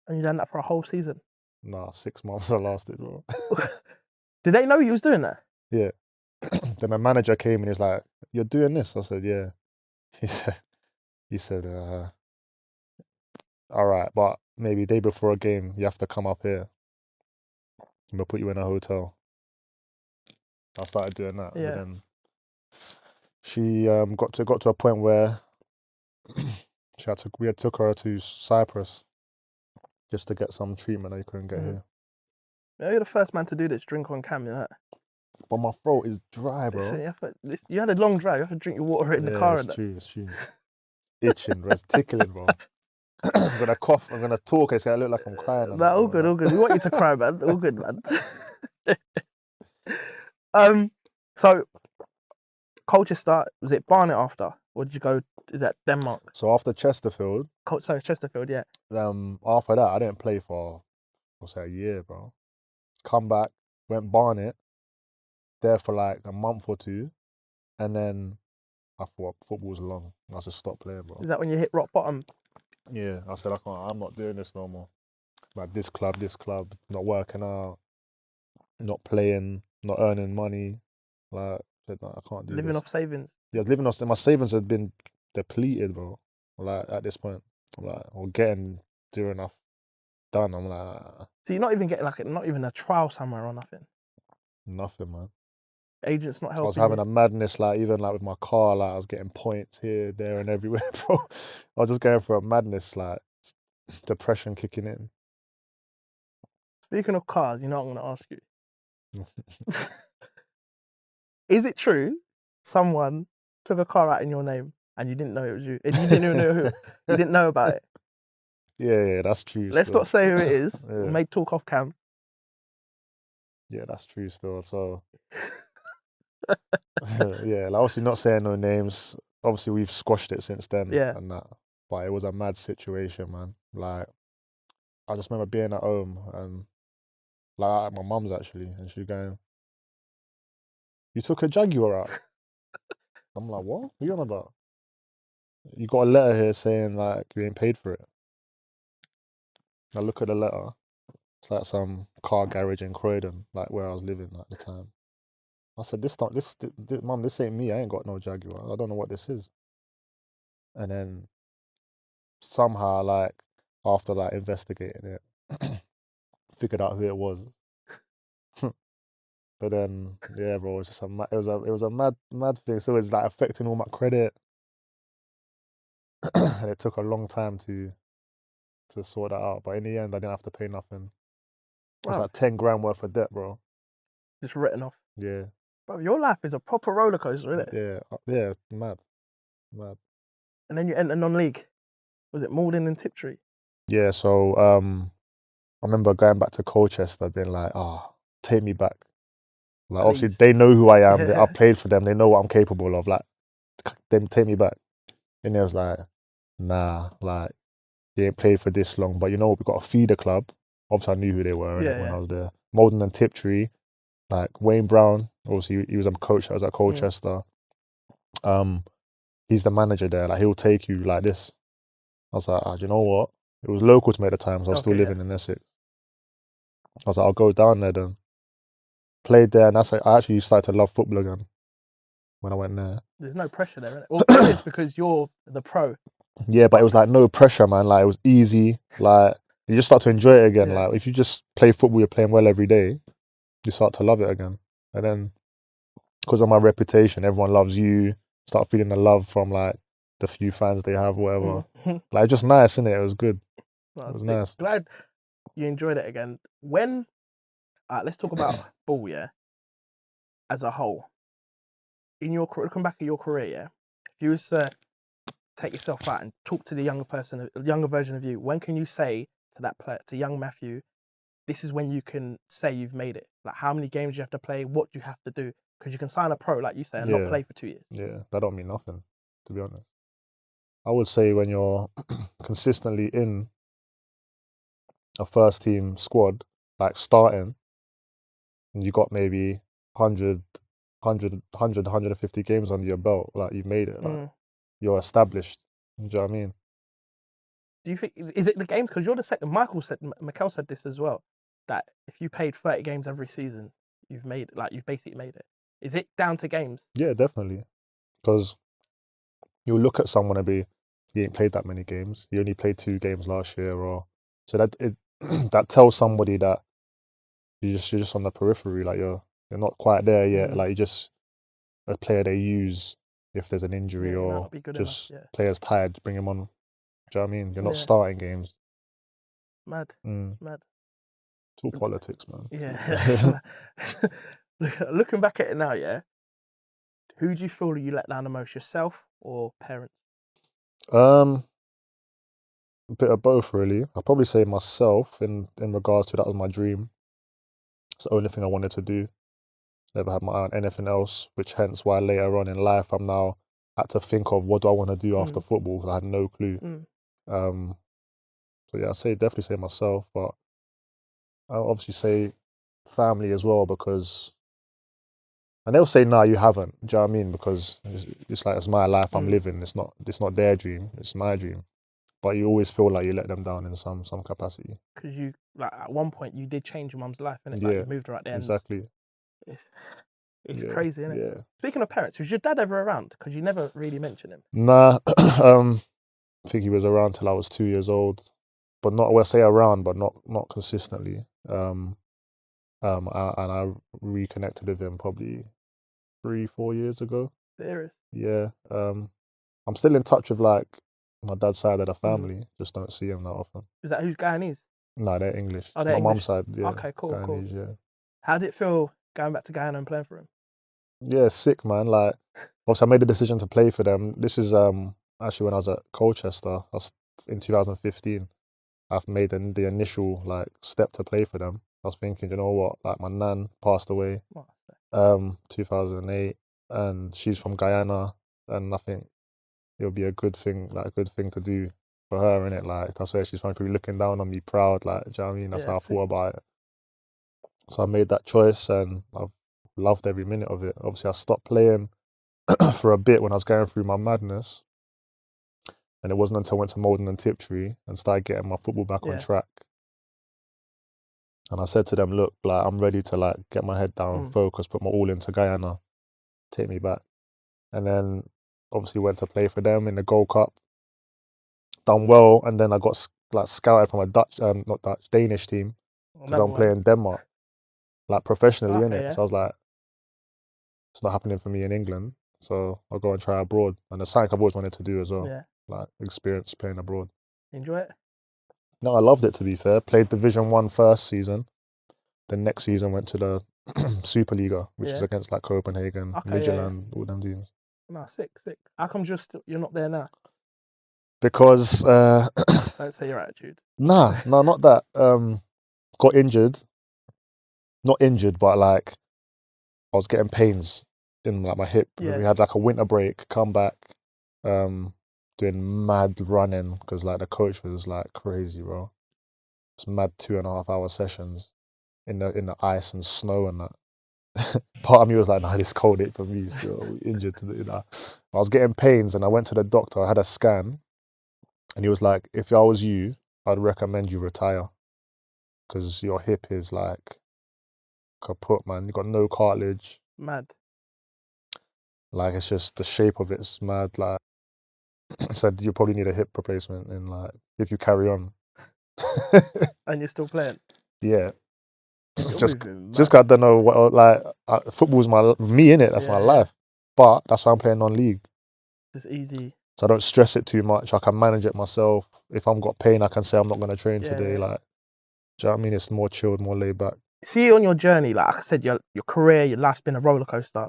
And you done that for a whole season? Nah, 6 months I lasted, bro. Did they know you was doing that? Yeah. Then my manager came and he was like, "You're doing this?" I said, "Yeah." He said, "All right, but maybe day before a game you have to come up here and we'll put you in a hotel." I started doing that, but then she got to a point where we took her to Cyprus just to get some treatment that you couldn't get here. Yeah, you're the first man to do this. Drink on cam, you know. But my throat is dry, bro. Listen, you had a long drive. You have to drink your water in the car. It's true. Itching, bro. It's tickling, bro. I'm gonna cough. I'm gonna talk. It's gonna look like I'm crying. Nah, all good. We want you to cry, man. All good, man. So Colchester, was it Barnet after, or did you go? Is that Denmark? So after Chesterfield. Chesterfield, yeah. After that, I didn't play for a year, bro. Come back, went Barnet, there for like a month or two, and then I thought football's long. I just stopped playing, bro. Is that when you hit rock bottom? Yeah, I said I'm not doing this no more. like this club, not working out, not playing, not earning money. Like, I said, no, I can't do Living this. off savings. Yeah, living off. My savings had been depleted, bro. Like at this point, I'm like, or getting zero enough done. I'm like, So you're not even getting like not even a trial somewhere or nothing. nothing, man. Agents not helping. I was having a madness, like even like with my car, like I was getting points here, there, and everywhere, bro. I was just going for a madness, like depression kicking in. Speaking of cars, you know what I'm going to ask you. Is it true someone took a car out in your name and you didn't know it was you? And you didn't even know who? You didn't know about it? Yeah, that's true. Let's still. not say who it is. Yeah. We may talk off cam. Yeah, that's true still. So, yeah, like obviously not saying no names. Obviously, we've squashed it since then. Yeah. And that. But it was a mad situation, man. Like, I just remember being at home and, like, at my mum's actually, and she going, "You took a Jaguar out?" I'm like, "What? What are you on about? You got a letter here saying, like, you ain't paid for it." I look at the letter. It's like some car garage in Croydon, like where I was living at the time. I said, Mum, this ain't me. I ain't got no Jaguar. I don't know what this is. And then somehow, like, after like investigating it, figured out who it was. But then, yeah, bro, it was just it was a mad thing. So it's like affecting all my credit, and it took a long time to sort that out. But in the end, I didn't have to pay nothing. It was like 10 grand worth of debt, bro. Just written off. Yeah. Bro, your life is a proper roller coaster, isn't it? Yeah, mad. And then you enter non-league. Was it Malden and Tiptree? Yeah, so I remember going back to Colchester, being like, take me back. Like, Please. obviously, they know who I am. Yeah. I've played for them. They know what I'm capable of. Like, then take me back. And it was like, nah, like, you ain't played for this long. But you know what? We got a feeder club. Obviously, I knew who they were when I was there. Malden and Tiptree. Like, Wayne Brown, obviously, he was a coach that was at Colchester. He's the manager there. Like, he'll take you like this. I was like, do you know what? It was local to me at the time, so I was still living in Essex. I was like, I'll go down there then. Played there, and that's like, I actually started to love football again when I went there. There's no pressure there, isn't it? Well, it's because you're the pro. Yeah, but it was like no pressure, man. Like, it was easy. Like, you just start to enjoy it again. Yeah. Like, if you just play football, you're playing well every day, you start to love it again. And then, because of my reputation, everyone loves you. Start feeling the love from like the few fans they have, whatever. Like, just nice, innit? It was good. It was nice. Glad you enjoyed it again. When, let's talk about ball, yeah, as a whole. In your looking back at your career, yeah, if you was to take yourself out and talk to the younger version of you, when can you say to that player, to young Matthew, this is when you can say you've made it? Like, how many games you have to play, what do you have to do? Because you can sign a pro, like you say, and not play for 2 years. Yeah, that don't mean nothing, to be honest. I would say when you're consistently in a first team squad, like starting, and you got maybe 150 games under your belt, like you've made it, like you're established. Do you know what I mean? Do you think, is it the games? Because you're the second. Mikel said this as well, that if you played 30 games every season, you've basically made it. Is it down to games? Yeah, definitely. Because you'll look at someone and be, he ain't played that many games. He only played 2 games last year, or so that tells somebody that you're just on the periphery, like you're not quite there yet. Like, you're just a player they use if there's an injury or just players tired, bring him on. Do you know what I mean? You're not starting games. Mad. It's all politics, man. Yeah. Looking back at it now, yeah, who do you feel you let down the most, yourself or parents? A bit of both, really. I'll probably say myself in regards to that was my dream. It's the only thing I wanted to do. Never had my eye on anything else, which hence why later on in life I'm now had to think of what do I want to do after football, because I had no clue. So yeah, definitely say myself, but I'll obviously say family as well, because, and they'll say, nah, you haven't. Do you know what I mean? Because it's like, it's my life I'm living. It's not their dream. It's my dream. but you always feel like you let them down in some capacity. Because you, like, at one point, you did change your mum's life, innit? Yeah, like, you moved her out there. exactly. It's crazy, innit? Yeah. Speaking of parents, was your dad ever around? Because you never really mentioned him. Nah, I think he was around till I was 2 years old, but not, well, say around, but not consistently. And I reconnected with him probably 3-4 years ago. Serious? Yeah. I'm still in touch with like my dad's side of the family. Just don't see him that often. Is that who's Guyanese? No, they're English. Oh, they're My English? mum's side, yeah. Okay, cool, Guyanese, cool. yeah. How did it feel going back to Guyana and playing for him? Yeah, sick, man. Like, obviously, I made the decision to play for them. This is actually when I was at Colchester. I was in 2015. I've made the initial like step to play for them. I was thinking, you know what? Like, my nan passed away, 2008, and she's from Guyana, and I think it would be a good thing to do for her, innit? Like, that's where she's probably looking down on me, proud. Like, do you know what I mean? That's how I thought about it. So I made that choice, and I've loved every minute of it. Obviously, I stopped playing for a bit when I was going through my madness, and it wasn't until I went to Malden and Tiptree and started getting my football back on track. And I said to them, look, like, I'm ready to like get my head down, focus, put my all into Guyana, take me back. And then obviously went to play for them in the Gold Cup, done well, and then I got like scouted from a Danish team to go and play in Denmark, like professionally, innit? Yeah. So I was like, it's not happening for me in England, so I'll go and try abroad. And it's something I've always wanted to do as well, like experience playing abroad. Enjoy it? No, I loved it, to be fair. Played Division 1 first season. Then next season went to the Superliga, which is against like Copenhagen, Midtjylland, all them teams. No, sick. How come you're not there now? Because don't say your attitude. No, not that. Got injured. Not injured, but like I was getting pains in like my hip. Yeah. We had like a winter break, come back, doing mad running because like the coach was like crazy, bro. It's mad 2.5 hour sessions in the ice and snow and that. Part of me was like, nah, this cold ain't for me still. Injured to the, nah. I was getting pains and I went to the doctor. I had a scan and he was like, if I was you, I'd recommend you retire because your hip is like kaput, man. You got no cartilage. Mad. Like, it's just the shape of it's mad. Like, said you probably need a hip replacement in like if you carry on. And you're still playing? Yeah. just cause I don't know what, like, football's me, innit? That's my life. But that's why I'm playing non-league. It's easy. So I don't stress it too much. I can manage it myself. If I'm got pain, I can say I'm not going to train today. Like, do you know what I mean? It's more chilled, more laid back. See, on your journey, like I said, your career, your life's been a roller coaster.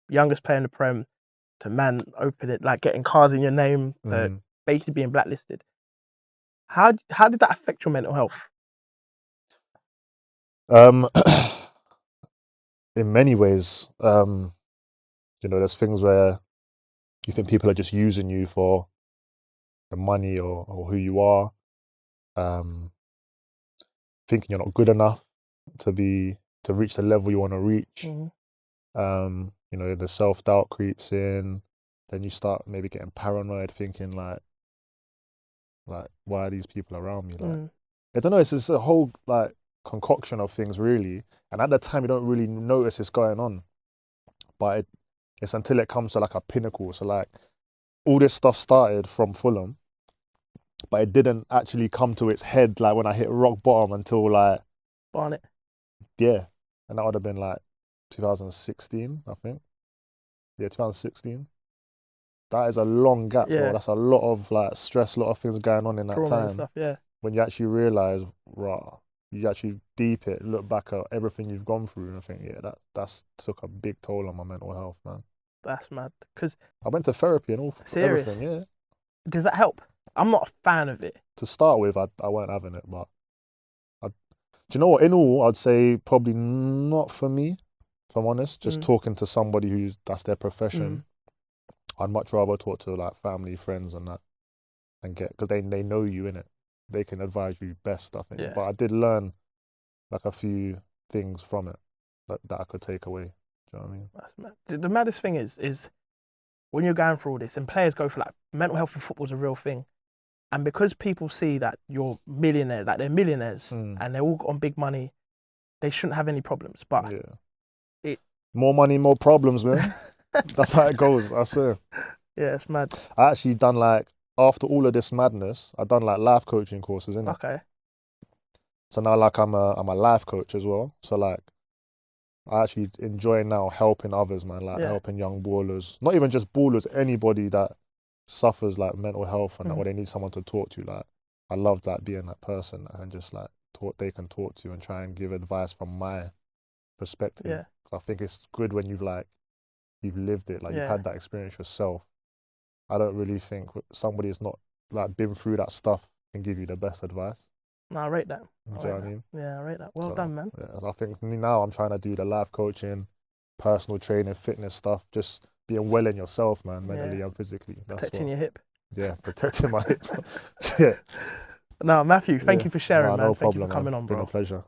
Youngest player in the Prem, to man open it, like getting cars in your name, to basically being blacklisted. How did that affect your mental health? In many ways, you know, there's things where you think people are just using you for the money or who you are, thinking you're not good enough to reach the level you want to reach. You know, the self-doubt creeps in, then you start maybe getting paranoid, thinking like why are these people around me? Like, I don't know, it's a whole like concoction of things really, and at the time you don't really notice it's going on, but it's until it comes to like a pinnacle. So like all this stuff started from Fulham, but it didn't actually come to its head like when I hit rock bottom until like Barnet. Yeah, and that would have been like 2016, I think. Yeah, 2016. That is a long gap, bro. That's a lot of like stress, a lot of things going on in that Trauma time. and stuff, when you actually realise, you actually deep it, look back at everything you've gone through and think, that's took a big toll on my mental health, man. That's mad. Because I went to therapy and all, everything, yeah. Does that help? I'm not a fan of it. To start with, I weren't having it, but do you know what? In all, I'd say probably not for me, if I'm honest. Just talking to somebody that's their profession. I'd much rather talk to like family, friends and that, and because they know you, innit? They can advise you best, I think. But I did learn like a few things from it that I could take away. Do you know what I mean? That's mad. The maddest thing is when you're going through all this, and players go for like mental health in football is a real thing. And because people see that you're millionaire, that they're millionaires and they're all on big money, they shouldn't have any problems. But more money, more problems, man. That's how it goes, I swear. Yeah, it's mad. I actually done like, after all of this madness, I done like life coaching courses, innit? Okay. So now like I'm a life coach as well. So like I actually enjoy now helping others, man, like helping young ballers. Not even just ballers, anybody that suffers like mental health and or they need someone to talk to. Like I love that, being that person that can just like they can talk to and try and give advice from my perspective. Yeah. 'Cause I think it's good when you've lived it, like you've had that experience yourself. I don't really think somebody who's not like been through that stuff can give you the best advice. No, I rate that. Do you know what I mean? Yeah, I rate that. Well done, man. Yeah, so I think now I'm trying to do the life coaching, personal training, fitness stuff, just being well in yourself, man, mentally and physically. Protecting your hip. Yeah, protecting my hip. Yeah. No, Matthew, thank you for sharing, man. No Thank problem, you for coming man. on, bro. Been a pleasure.